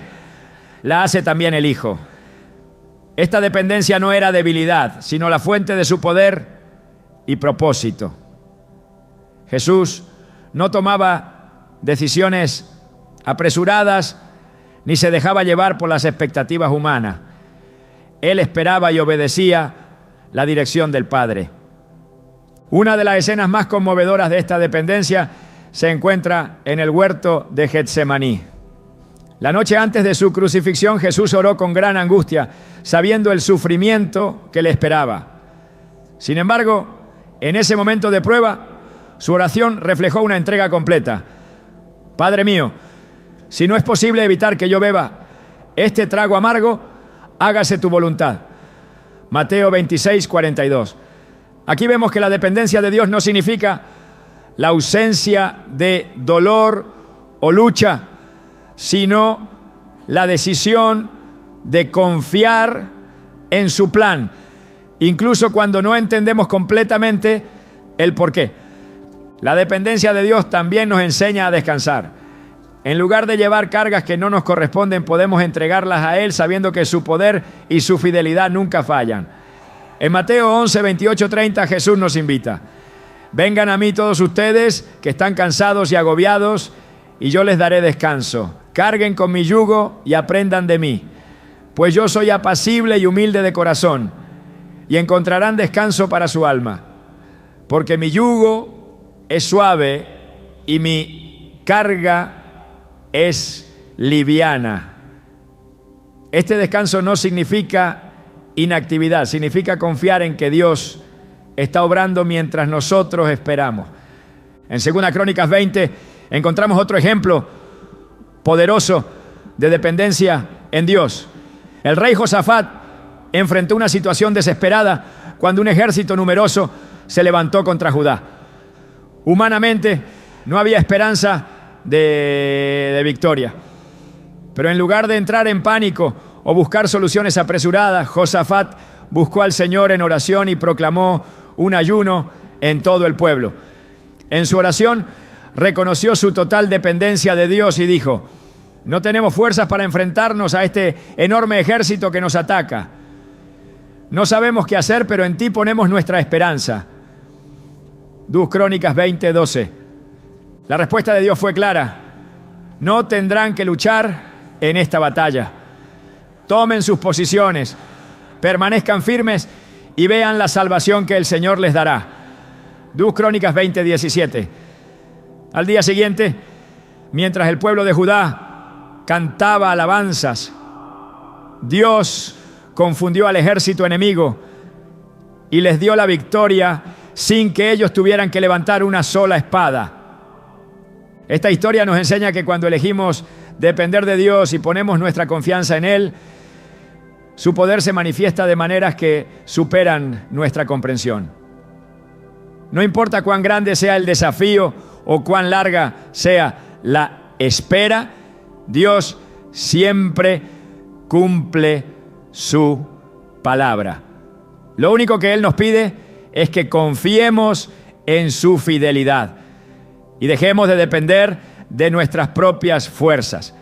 la hace también el Hijo. Esta dependencia no era debilidad, sino la fuente de su poder y propósito. Jesús no tomaba decisiones apresuradas ni se dejaba llevar por las expectativas humanas. Él esperaba y obedecía la dirección del Padre. Una de las escenas más conmovedoras de esta dependencia se encuentra en el huerto de Getsemaní. La noche antes de su crucifixión, Jesús oró con gran angustia, sabiendo el sufrimiento que le esperaba. Sin embargo, en ese momento de prueba, su oración reflejó una entrega completa. Padre mío, si no es posible evitar que yo beba este trago amargo, hágase tu voluntad. Mateo 26:42. Aquí vemos que la dependencia de Dios no significa la ausencia de dolor o lucha, sino la decisión de confiar en su plan, incluso cuando no entendemos completamente el porqué. La dependencia de Dios también nos enseña a descansar. En lugar de llevar cargas que no nos corresponden, podemos entregarlas a Él sabiendo que su poder y su fidelidad nunca fallan. En Mateo 11:28-30 Jesús nos invita: vengan a mí todos ustedes que están cansados y agobiados, y yo les daré descanso. Carguen con mi yugo y aprendan de mí, pues yo soy apacible y humilde de corazón, y encontrarán descanso para su alma, porque mi yugo es suave y mi carga es liviana. Este descanso no significa inactividad, significa confiar en que Dios está obrando mientras nosotros esperamos. En 2 Crónicas 20 encontramos otro ejemplo poderoso de dependencia en Dios. El rey Josafat enfrentó una situación desesperada cuando un ejército numeroso se levantó contra Judá. Humanamente no había esperanza de victoria, pero en lugar de entrar en pánico o buscar soluciones apresuradas, Josafat buscó al Señor en oración y proclamó un ayuno en todo el pueblo. En su oración reconoció su total dependencia de Dios y dijo: no tenemos fuerzas para enfrentarnos a este enorme ejército que nos ataca. No sabemos qué hacer, pero en ti ponemos nuestra esperanza. 2 Crónicas 20:12. La respuesta de Dios fue clara: no tendrán que luchar en esta batalla. Tomen sus posiciones, permanezcan firmes y vean la salvación que el Señor les dará. 2 Crónicas 20:17. Al día siguiente, mientras el pueblo de Judá cantaba alabanzas, Dios confundió al ejército enemigo y les dio la victoria sin que ellos tuvieran que levantar una sola espada. Esta historia nos enseña que cuando elegimos depender de Dios y ponemos nuestra confianza en Él, su poder se manifiesta de maneras que superan nuestra comprensión. No importa cuán grande sea el desafío o cuán larga sea la espera, Dios siempre cumple su palabra. Lo único que Él nos pide es que confiemos en su fidelidad y dejemos de depender de nuestras propias fuerzas.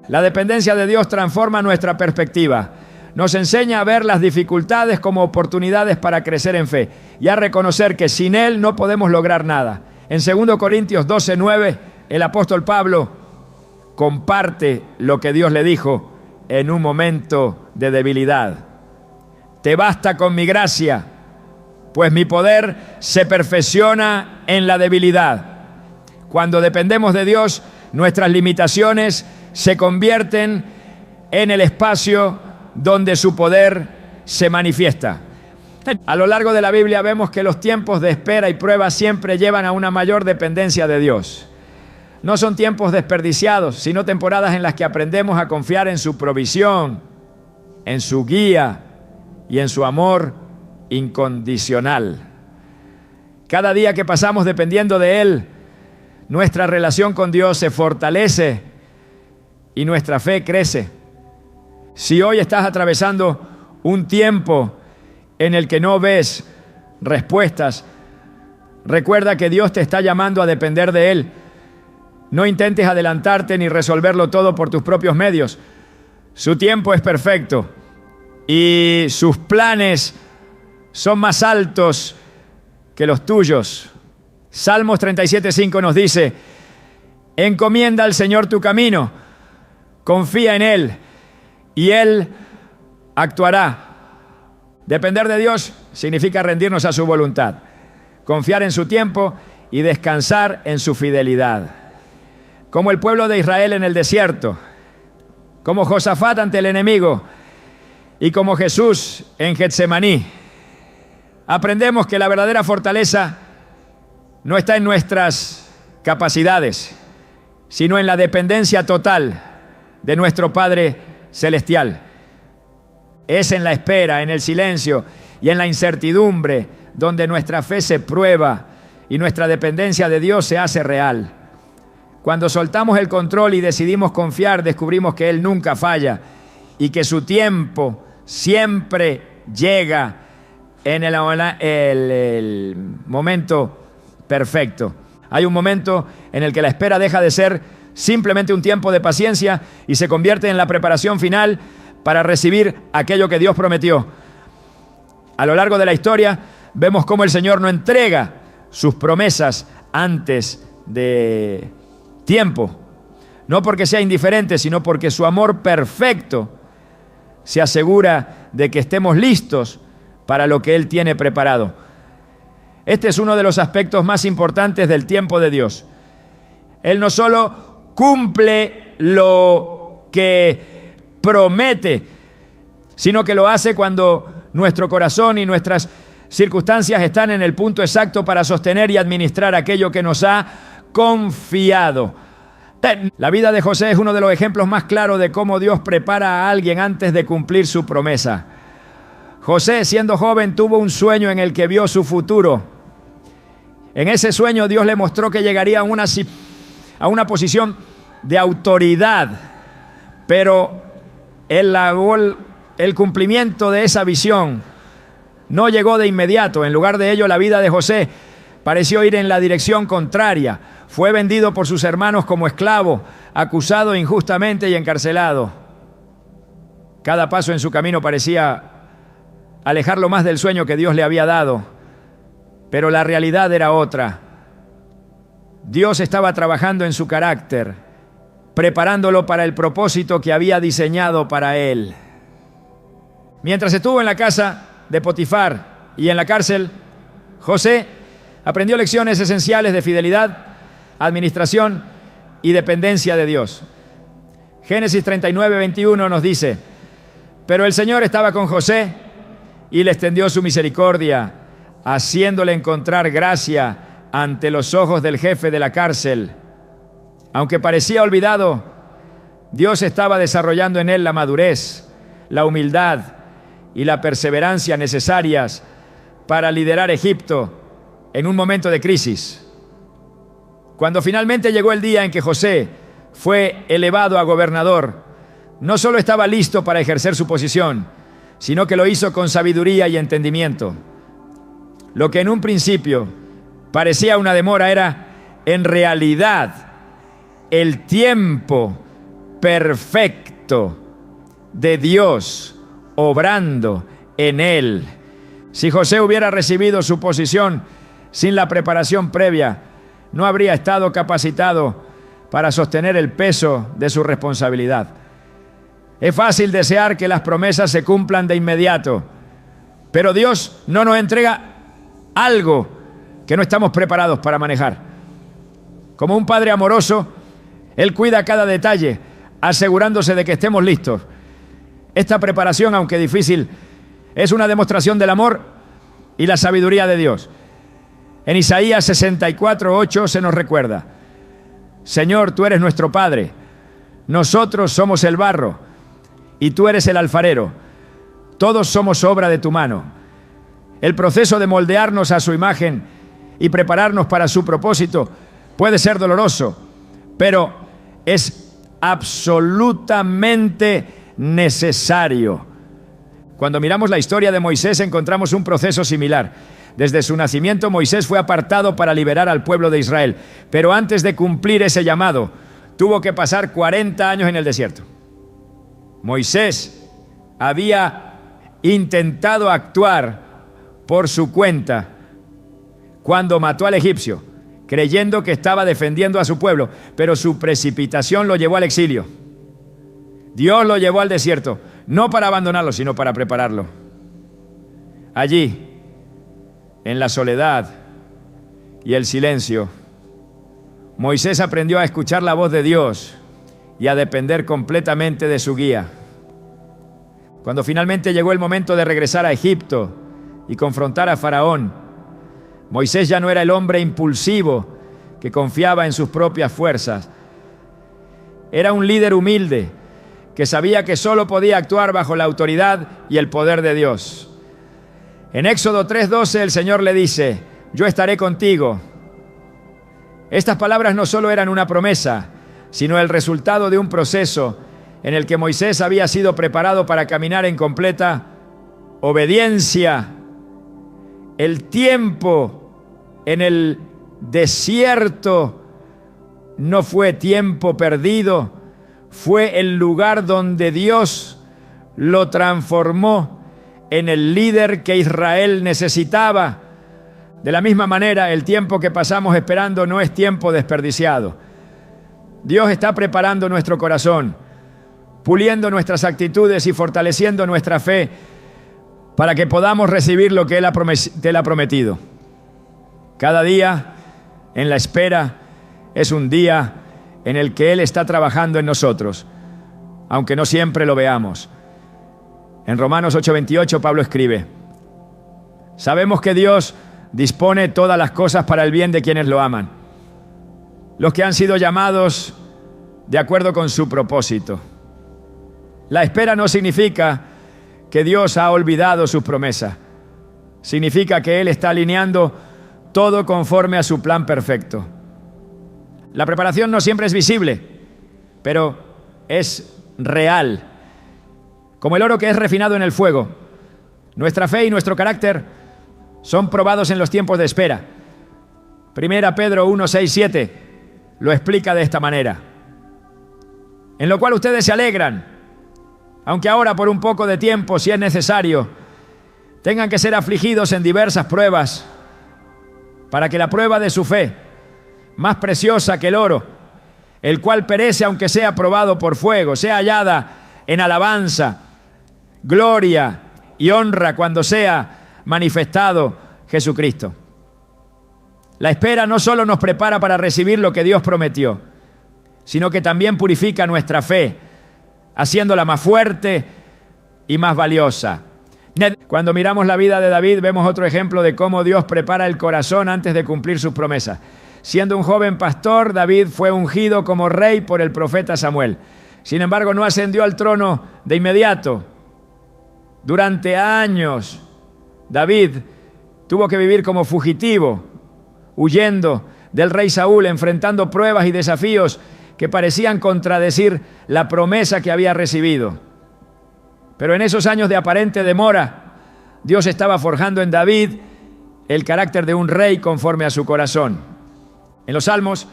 La dependencia de Dios transforma nuestra perspectiva. Nos enseña a ver las dificultades como oportunidades para crecer en fe y a reconocer que sin Él no podemos lograr nada. En 2 Corintios 12:9, el apóstol Pablo comparte lo que Dios le dijo en un momento de debilidad. Te basta con mi gracia, pues mi poder se perfecciona en la debilidad. Cuando dependemos de Dios, nuestras limitaciones se convierten en el espacio donde su poder se manifiesta. A lo largo de la Biblia vemos que los tiempos de espera y prueba siempre llevan a una mayor dependencia de Dios. No son tiempos desperdiciados, sino temporadas en las que aprendemos a confiar en su provisión, en su guía y en su amor incondicional. Cada día que pasamos dependiendo de Él, nuestra relación con Dios se fortalece y nuestra fe crece. Si hoy estás atravesando un tiempo en el que no ves respuestas, recuerda que Dios te está llamando a depender de Él. No intentes adelantarte ni resolverlo todo por tus propios medios. Su tiempo es perfecto y sus planes son más altos que los tuyos. Salmos 37:5 nos dice: encomienda al Señor tu camino, confía en Él y Él actuará. Depender de Dios significa rendirnos a su voluntad, confiar en su tiempo y descansar en su fidelidad. Como el pueblo de Israel en el desierto, como Josafat ante el enemigo y como Jesús en Getsemaní, aprendemos que la verdadera fortaleza no está en nuestras capacidades, sino en la dependencia total de nuestro Padre Celestial. Es en la espera, en el silencio y en la incertidumbre donde nuestra fe se prueba y nuestra dependencia de Dios se hace real. Cuando soltamos el control y decidimos confiar, descubrimos que Él nunca falla y que su tiempo siempre llega en el momento perfecto. Hay un momento en el que la espera deja de ser simplemente un tiempo de paciencia y se convierte en la preparación final para recibir aquello que Dios prometió. A lo largo de la historia vemos cómo el Señor no entrega sus promesas antes de tiempo, no porque sea indiferente, sino porque su amor perfecto se asegura de que estemos listos para lo que Él tiene preparado. Este es uno de los aspectos más importantes del tiempo de Dios. Él no solo cumple lo que promete, sino que lo hace cuando nuestro corazón y nuestras circunstancias están en el punto exacto para sostener y administrar aquello que nos ha confiado. La vida de José es uno de los ejemplos más claros de cómo Dios prepara a alguien antes de cumplir su promesa. José, siendo joven, tuvo un sueño en el que vio su futuro. En ese sueño Dios le mostró que llegaría a una posición de autoridad, pero el cumplimiento de esa visión no llegó de inmediato. En lugar de ello, la vida de José pareció ir en la dirección contraria. Fue vendido por sus hermanos como esclavo, acusado injustamente y encarcelado. Cada paso en su camino parecía alejarlo más del sueño que Dios le había dado, pero la realidad era otra. Dios estaba trabajando en su carácter, preparándolo para el propósito que había diseñado para él. Mientras estuvo en la casa de Potifar y en la cárcel, José aprendió lecciones esenciales de fidelidad, administración y dependencia de Dios. Génesis 39:21 nos dice: pero el Señor estaba con José y le extendió su misericordia, haciéndole encontrar gracia ante los ojos del jefe de la cárcel. Aunque parecía olvidado, Dios estaba desarrollando en él la madurez, la humildad y la perseverancia necesarias para liderar Egipto en un momento de crisis. Cuando finalmente llegó el día en que José fue elevado a gobernador, no solo estaba listo para ejercer su posición, sino que lo hizo con sabiduría y entendimiento. Lo que en un principio parecía una demora era, en realidad, el tiempo perfecto de Dios obrando en él. Si José hubiera recibido su posición sin la preparación previa, no habría estado capacitado para sostener el peso de su responsabilidad. Es fácil desear que las promesas se cumplan de inmediato, pero Dios no nos entrega algo que no estamos preparados para manejar. Como un padre amoroso, Él cuida cada detalle, asegurándose de que estemos listos. Esta preparación, aunque difícil, es una demostración del amor y la sabiduría de Dios. En Isaías 64:8 se nos recuerda: Señor, tú eres nuestro Padre, nosotros somos el barro y tú eres el alfarero. Todos somos obra de tu mano. El proceso de moldearnos a su imagen y prepararnos para su propósito puede ser doloroso, pero es absolutamente necesario. Cuando miramos la historia de Moisés encontramos un proceso similar. Desde su nacimiento Moisés fue apartado para liberar al pueblo de Israel, pero antes de cumplir ese llamado tuvo que pasar 40 años en el desierto. Moisés había intentado actuar por su cuenta cuando mató al egipcio, creyendo que estaba defendiendo a su pueblo, pero su precipitación lo llevó al exilio. Dios lo llevó al desierto, no para abandonarlo, sino para prepararlo. Allí, en la soledad y el silencio, Moisés aprendió a escuchar la voz de Dios y a depender completamente de su guía. Cuando finalmente llegó el momento de regresar a Egipto y confrontar a Faraón, Moisés ya no era el hombre impulsivo que confiaba en sus propias fuerzas. Era un líder humilde que sabía que solo podía actuar bajo la autoridad y el poder de Dios. En Éxodo 3:12 el Señor le dice: yo estaré contigo. Estas palabras no solo eran una promesa, sino el resultado de un proceso en el que Moisés había sido preparado para caminar en completa obediencia. El tiempo en el desierto no fue tiempo perdido, fue el lugar donde Dios lo transformó en el líder que Israel necesitaba. De la misma manera, el tiempo que pasamos esperando no es tiempo desperdiciado. Dios está preparando nuestro corazón, puliendo nuestras actitudes y fortaleciendo nuestra fe para que podamos recibir lo que Él ha prometido. Cada día en la espera es un día en el que Él está trabajando en nosotros, aunque no siempre lo veamos. En Romanos 8:28 Pablo escribe: sabemos que Dios dispone todas las cosas para el bien de quienes lo aman, los que han sido llamados de acuerdo con su propósito. La espera no significa que Dios ha olvidado sus promesas. Significa que Él está alineando todo conforme a su plan perfecto. La preparación no siempre es visible, pero es real. Como el oro que es refinado en el fuego, nuestra fe y nuestro carácter son probados en los tiempos de espera. Primera Pedro 1:6-7 lo explica de esta manera: en lo cual ustedes se alegran, aunque ahora por un poco de tiempo, si es necesario, tengan que ser afligidos en diversas pruebas, para que la prueba de su fe, más preciosa que el oro, el cual perece aunque sea probado por fuego, sea hallada en alabanza, gloria y honra cuando sea manifestado Jesucristo. La espera no solo nos prepara para recibir lo que Dios prometió, sino que también purifica nuestra fe, haciéndola más fuerte y más valiosa. Cuando miramos la vida de David, vemos otro ejemplo de cómo Dios prepara el corazón antes de cumplir sus promesas. Siendo un joven pastor, David fue ungido como rey por el profeta Samuel. Sin embargo, no ascendió al trono de inmediato. Durante años, David tuvo que vivir como fugitivo, huyendo del rey Saúl, enfrentando pruebas y desafíos que parecían contradecir la promesa que había recibido. Pero en esos años de aparente demora, Dios estaba forjando en David el carácter de un rey conforme a su corazón. En los Salmos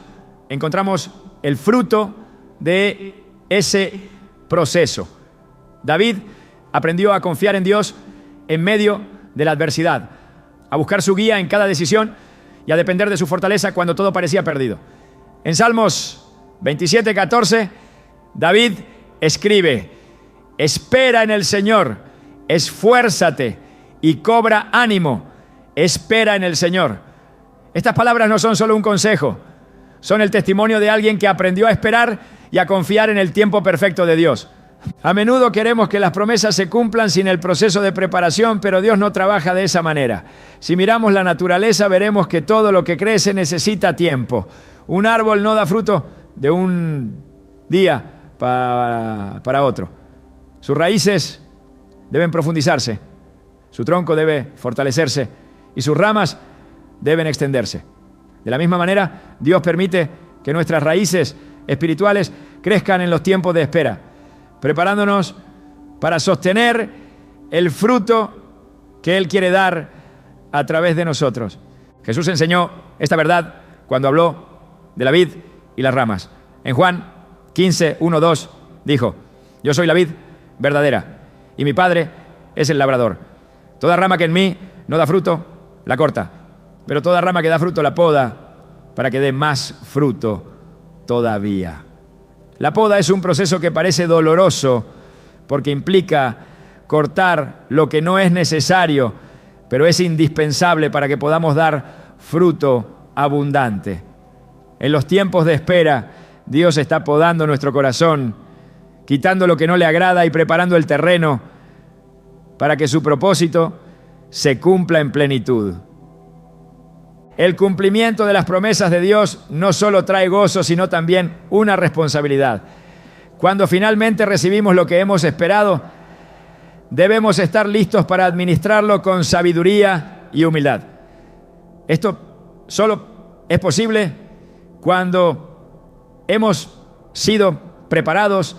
encontramos el fruto de ese proceso. David aprendió a confiar en Dios en medio de la adversidad, a buscar su guía en cada decisión y a depender de su fortaleza cuando todo parecía perdido. En Salmos 27:14, David escribe: espera en el Señor, esfuérzate y cobra ánimo, espera en el Señor. Estas palabras no son solo un consejo, son el testimonio de alguien que aprendió a esperar y a confiar en el tiempo perfecto de Dios. A menudo queremos que las promesas se cumplan sin el proceso de preparación, pero Dios no trabaja de esa manera. Si miramos la naturaleza, veremos que todo lo que crece necesita tiempo. Un árbol no da fruto de un día para otro. Sus raíces deben profundizarse, su tronco debe fortalecerse y sus ramas deben extenderse. De la misma manera, Dios permite que nuestras raíces espirituales crezcan en los tiempos de espera, preparándonos para sostener el fruto que Él quiere dar a través de nosotros. Jesús enseñó esta verdad cuando habló de la vid y las ramas. En Juan 15, 1, 2 dijo: yo soy la vid verdadera y mi Padre es el labrador. Toda rama que en mí no da fruto, la corta, pero toda rama que da fruto la poda para que dé más fruto todavía. La poda es un proceso que parece doloroso porque implica cortar lo que no es necesario, pero es indispensable para que podamos dar fruto abundante. En los tiempos de espera, Dios está podando nuestro corazón, quitando lo que no le agrada y preparando el terreno para que su propósito se cumpla en plenitud. El cumplimiento de las promesas de Dios no solo trae gozo, sino también una responsabilidad. Cuando finalmente recibimos lo que hemos esperado, debemos estar listos para administrarlo con sabiduría y humildad. Esto solo es posible cuando hemos sido preparados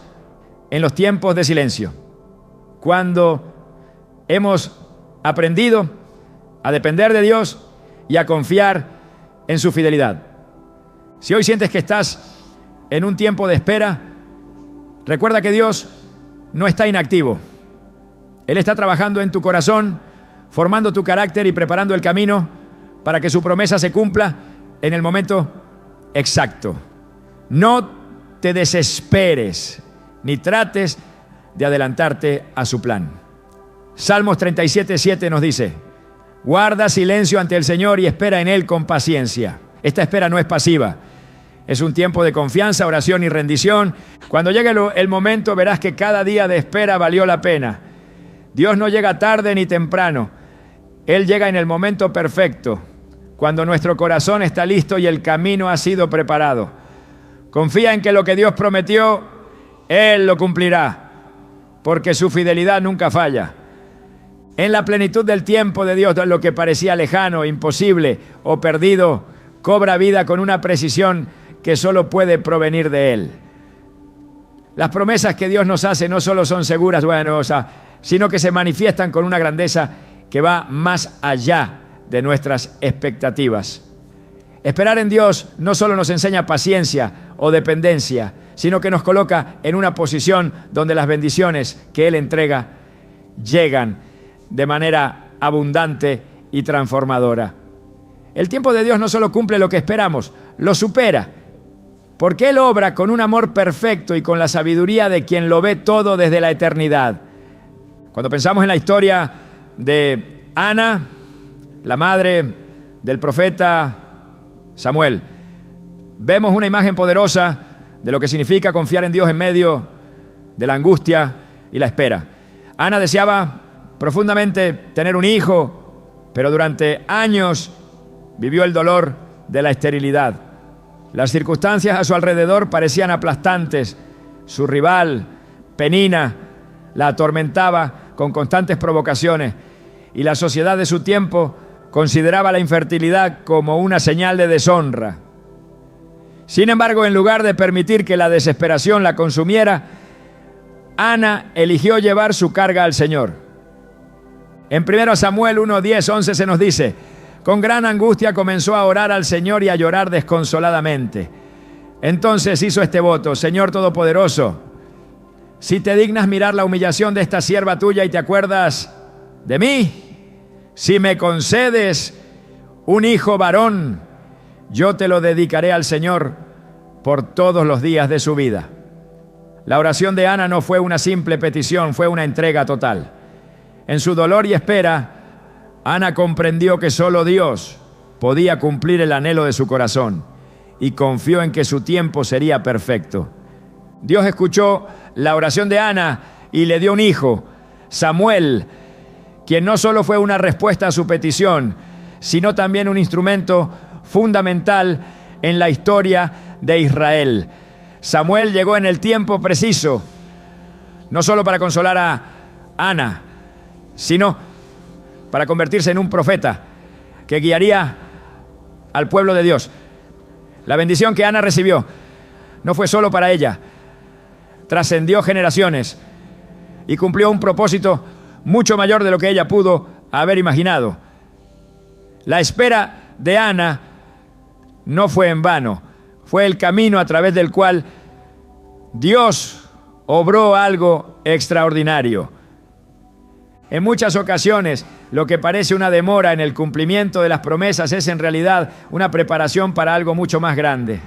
en los tiempos de silencio, cuando hemos aprendido a depender de Dios y a confiar en su fidelidad. Si hoy sientes que estás en un tiempo de espera, recuerda que Dios no está inactivo. Él está trabajando en tu corazón, formando tu carácter y preparando el camino para que su promesa se cumpla en el momento exacto. No te desesperes ni trates de adelantarte a su plan. Salmos 37:7 nos dice: guarda silencio ante el Señor y espera en Él con paciencia. Esta espera no es pasiva, es un tiempo de confianza, oración y rendición. Cuando llegue el momento, verás que cada día de espera valió la pena. Dios no llega tarde ni temprano. Él llega en el momento perfecto, cuando nuestro corazón está listo y el camino ha sido preparado. Confía en que lo que Dios prometió, Él lo cumplirá, porque su fidelidad nunca falla. En la plenitud del tiempo de Dios, lo que parecía lejano, imposible o perdido, cobra vida con una precisión que solo puede provenir de Él. Las promesas que Dios nos hace no solo son seguras, sino que se manifiestan con una grandeza que va más allá de nuestras expectativas. Esperar en Dios no solo nos enseña paciencia o dependencia, sino que nos coloca en una posición donde las bendiciones que Él entrega llegan de manera abundante y transformadora. El tiempo de Dios no solo cumple lo que esperamos, lo supera, porque Él obra con un amor perfecto y con la sabiduría de quien lo ve todo desde la eternidad. Cuando pensamos en la historia de Ana, la madre del profeta Samuel, vemos una imagen poderosa de lo que significa confiar en Dios en medio de la angustia y la espera. Ana deseaba profundamente tener un hijo, pero durante años vivió el dolor de la esterilidad. Las circunstancias a su alrededor parecían aplastantes. Su rival, Penina, la atormentaba con constantes provocaciones y la sociedad de su tiempo consideraba la infertilidad como una señal de deshonra. Sin embargo, en lugar de permitir que la desesperación la consumiera, Ana eligió llevar su carga al Señor. En 1 Samuel 1, 10, 11 se nos dice: con gran angustia comenzó a orar al Señor y a llorar desconsoladamente. Entonces hizo este voto: Señor Todopoderoso, si te dignas mirar la humillación de esta sierva tuya y te acuerdas de mí, si me concedes un hijo varón, yo te lo dedicaré al Señor por todos los días de su vida. La oración de Ana no fue una simple petición, fue una entrega total. En su dolor y espera, Ana comprendió que solo Dios podía cumplir el anhelo de su corazón y confió en que su tiempo sería perfecto. Dios escuchó la oración de Ana y le dio un hijo, Samuel, quien no solo fue una respuesta a su petición, sino también un instrumento fundamental en la historia de Israel. Samuel llegó en el tiempo preciso, no solo para consolar a Ana, sino para convertirse en un profeta que guiaría al pueblo de Dios. La bendición que Ana recibió no fue solo para ella, trascendió generaciones y cumplió un propósito mucho mayor de lo que ella pudo haber imaginado. La espera de Ana no fue en vano, fue el camino a través del cual Dios obró algo extraordinario. En muchas ocasiones, lo que parece una demora en el cumplimiento de las promesas es en realidad una preparación para algo mucho más grande.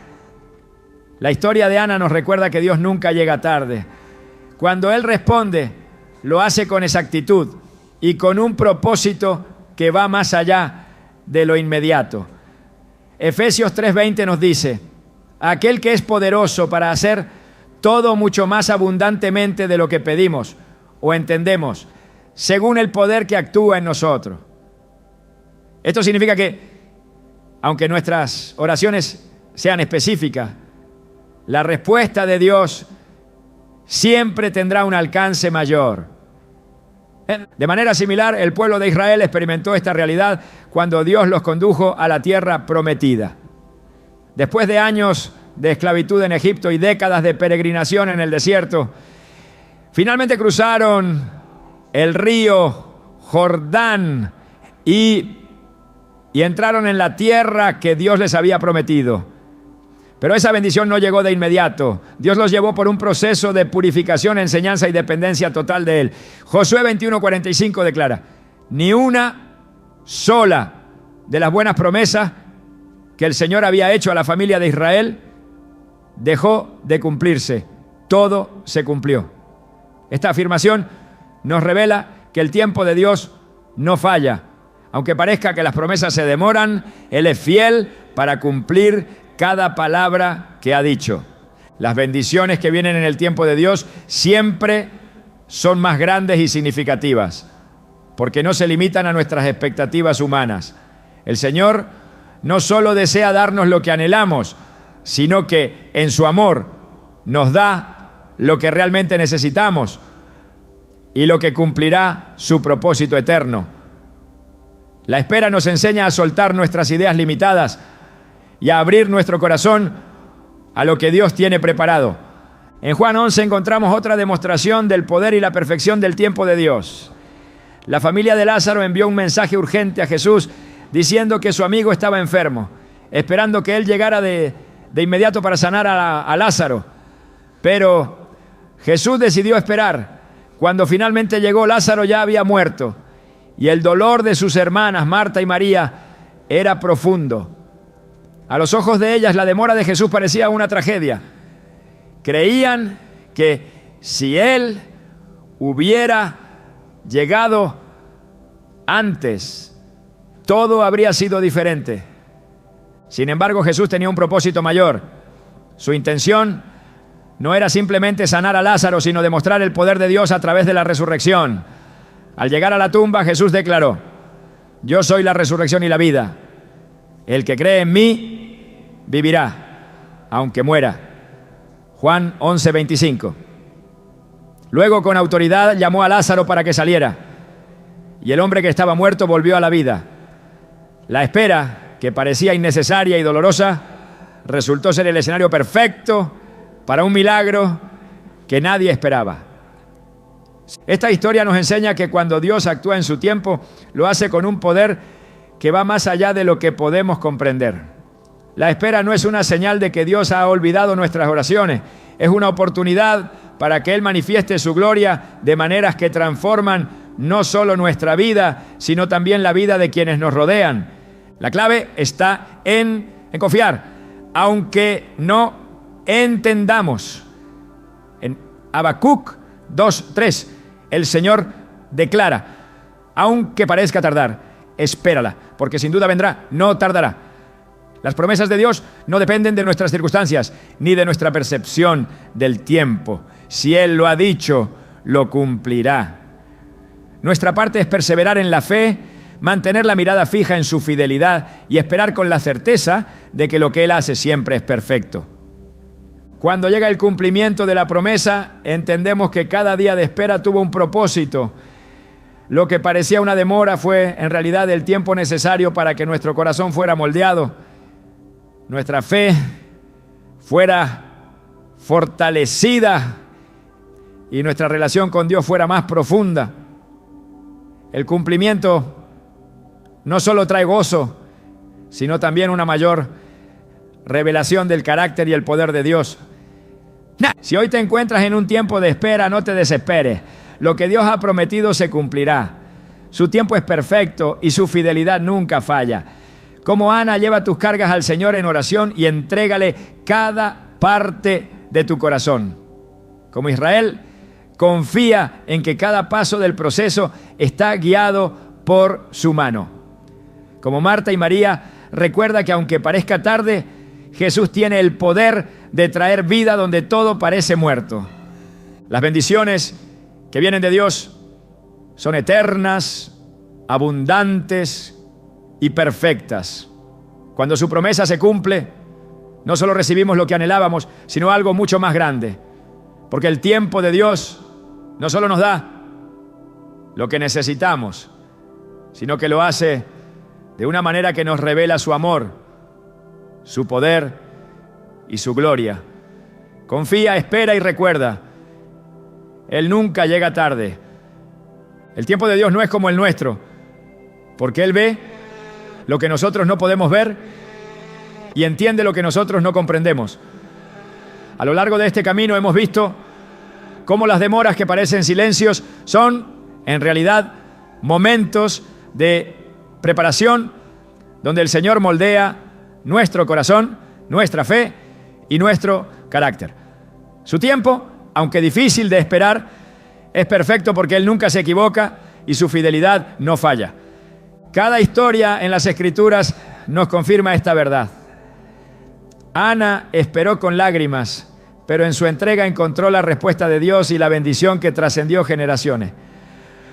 La historia de Ana nos recuerda que Dios nunca llega tarde. Cuando Él responde, lo hace con exactitud y con un propósito que va más allá de lo inmediato. Efesios 3:20 nos dice: aquel que es poderoso para hacer todo mucho más abundantemente de lo que pedimos o entendemos, según el poder que actúa en nosotros. Esto significa que, aunque nuestras oraciones sean específicas, la respuesta de Dios siempre tendrá un alcance mayor. De manera similar, el pueblo de Israel experimentó esta realidad cuando Dios los condujo a la tierra prometida. Después de años de esclavitud en Egipto y décadas de peregrinación en el desierto, finalmente cruzaron el río Jordán y entraron en la tierra que Dios les había prometido. Pero esa bendición no llegó de inmediato. Dios los llevó por un proceso de purificación, enseñanza y dependencia total de Él. Josué 21:45 declara: ni una sola de las buenas promesas que el Señor había hecho a la familia de Israel dejó de cumplirse. Todo se cumplió. Esta afirmación nos revela que el tiempo de Dios no falla. Aunque parezca que las promesas se demoran, Él es fiel para cumplir cada palabra que ha dicho. Las bendiciones que vienen en el tiempo de Dios siempre son más grandes y significativas, porque no se limitan a nuestras expectativas humanas. El Señor no solo desea darnos lo que anhelamos, sino que en su amor nos da lo que realmente necesitamos y lo que cumplirá su propósito eterno. La espera nos enseña a soltar nuestras ideas limitadas y a abrir nuestro corazón a lo que Dios tiene preparado. En Juan 11 encontramos otra demostración del poder y la perfección del tiempo de Dios. La familia de Lázaro envió un mensaje urgente a Jesús diciendo que su amigo estaba enfermo, esperando que Él llegara de inmediato para sanar a Lázaro. Pero Jesús decidió esperar. Cuando finalmente llegó, Lázaro ya había muerto y el dolor de sus hermanas, Marta y María, era profundo. A los ojos de ellas, la demora de Jesús parecía una tragedia. Creían que si Él hubiera llegado antes, todo habría sido diferente. Sin embargo, Jesús tenía un propósito mayor. Su intención no era simplemente sanar a Lázaro, sino demostrar el poder de Dios a través de la resurrección. Al llegar a la tumba, Jesús declaró: yo soy la resurrección y la vida. El que cree en mí vivirá, aunque muera. Juan 11:25. Luego, con autoridad, llamó a Lázaro para que saliera, y el hombre que estaba muerto volvió a la vida. La espera, que parecía innecesaria y dolorosa, resultó ser el escenario perfecto para un milagro que nadie esperaba. Esta historia nos enseña que cuando Dios actúa en su tiempo, lo hace con un poder que va más allá de lo que podemos comprender. La espera no es una señal de que Dios ha olvidado nuestras oraciones, es una oportunidad para que Él manifieste su gloria de maneras que transforman no solo nuestra vida, sino también la vida de quienes nos rodean. La clave está en confiar, aunque no entendamos. En Habacuc 2:3, el Señor declara: aunque parezca tardar, espérala, porque sin duda vendrá, no tardará. Las promesas de Dios no dependen de nuestras circunstancias, ni de nuestra percepción del tiempo. Si Él lo ha dicho, lo cumplirá. Nuestra parte es perseverar en la fe, mantener la mirada fija en su fidelidad y esperar con la certeza de que lo que Él hace siempre es perfecto. Cuando llega el cumplimiento de la promesa, entendemos que cada día de espera tuvo un propósito. lo que parecía una demora fue en realidad el tiempo necesario para que nuestro corazón fuera moldeado, nuestra fe fuera fortalecida y nuestra relación con Dios fuera más profunda. El cumplimiento no solo trae gozo, sino también una mayor revelación del carácter y el poder de Dios. Si hoy te encuentras en un tiempo de espera, no te desesperes. Lo que Dios ha prometido se cumplirá. Su tiempo es perfecto y su fidelidad nunca falla. Como Ana, lleva tus cargas al Señor en oración y entrégale cada parte de tu corazón. Como Israel, confía en que cada paso del proceso está guiado por su mano. Como Marta y María, recuerda que aunque parezca tarde, Jesús tiene el poder de traer vida donde todo parece muerto. Las bendiciones que vienen de Dios son eternas, abundantes y perfectas. Cuando su promesa se cumple, no solo recibimos lo que anhelábamos, sino algo mucho más grande. Porque el tiempo de Dios no solo nos da lo que necesitamos, sino que lo hace de una manera que nos revela su amor, su poder y su gloria. Confía, espera y recuerda, Él nunca llega tarde. El tiempo de Dios no es como el nuestro, porque Él ve lo que nosotros no podemos ver y entiende lo que nosotros no comprendemos. A lo largo de este camino hemos visto cómo las demoras que parecen silencios son, en realidad, momentos de preparación donde el Señor moldea nuestro corazón, nuestra fe y nuestro carácter. Su tiempo, aunque difícil de esperar, es perfecto porque Él nunca se equivoca y su fidelidad no falla. Cada historia en las Escrituras nos confirma esta verdad. Ana esperó con lágrimas, pero en su entrega encontró la respuesta de Dios y la bendición que trascendió generaciones.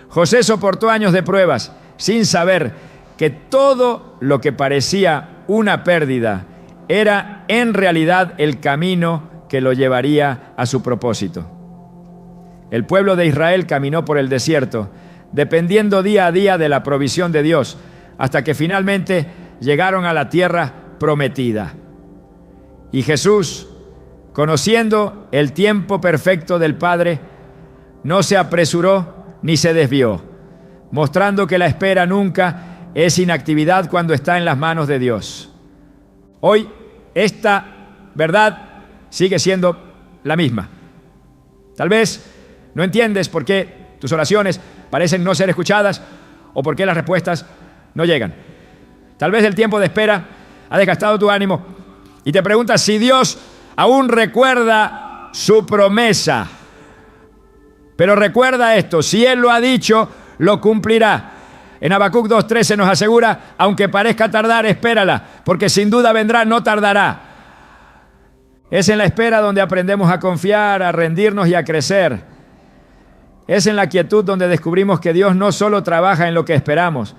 José soportó años de pruebas sin saber que todo lo que parecía una pérdida era en realidad el camino que lo llevaría a su propósito. El pueblo de Israel caminó por el desierto, dependiendo día a día de la provisión de Dios, hasta que finalmente llegaron a la tierra prometida. Y Jesús, conociendo el tiempo perfecto del Padre, no se apresuró ni se desvió, mostrando que la espera nunca es inactividad cuando está en las manos de Dios. Hoy, esta verdad sigue siendo la misma. Tal vez no entiendes por qué tus oraciones parecen no ser escuchadas o por qué las respuestas no llegan. Tal vez el tiempo de espera ha desgastado tu ánimo y te preguntas si Dios aún recuerda su promesa. Pero recuerda esto, si Él lo ha dicho, lo cumplirá. En Habacuc 2:13 nos asegura, aunque parezca tardar, espérala, porque sin duda vendrá, no tardará. Es en la espera donde aprendemos a confiar, a rendirnos y a crecer. Es en la quietud donde descubrimos que Dios no solo trabaja en lo que esperamos,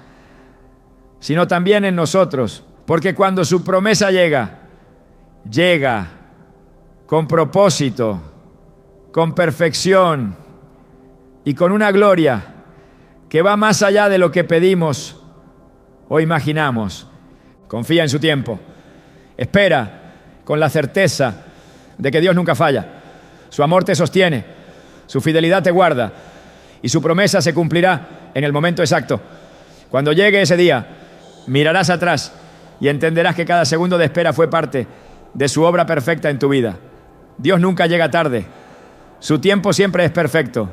sino también en nosotros. Porque cuando su promesa llega con propósito, con perfección y con una gloria que va más allá de lo que pedimos o imaginamos. Confía en su tiempo. Espera con la certeza de que Dios nunca falla. Su amor te sostiene, su fidelidad te guarda y su promesa se cumplirá en el momento exacto. Cuando llegue ese día, mirarás atrás y entenderás que cada segundo de espera fue parte de su obra perfecta en tu vida. Dios nunca llega tarde. Su tiempo siempre es perfecto.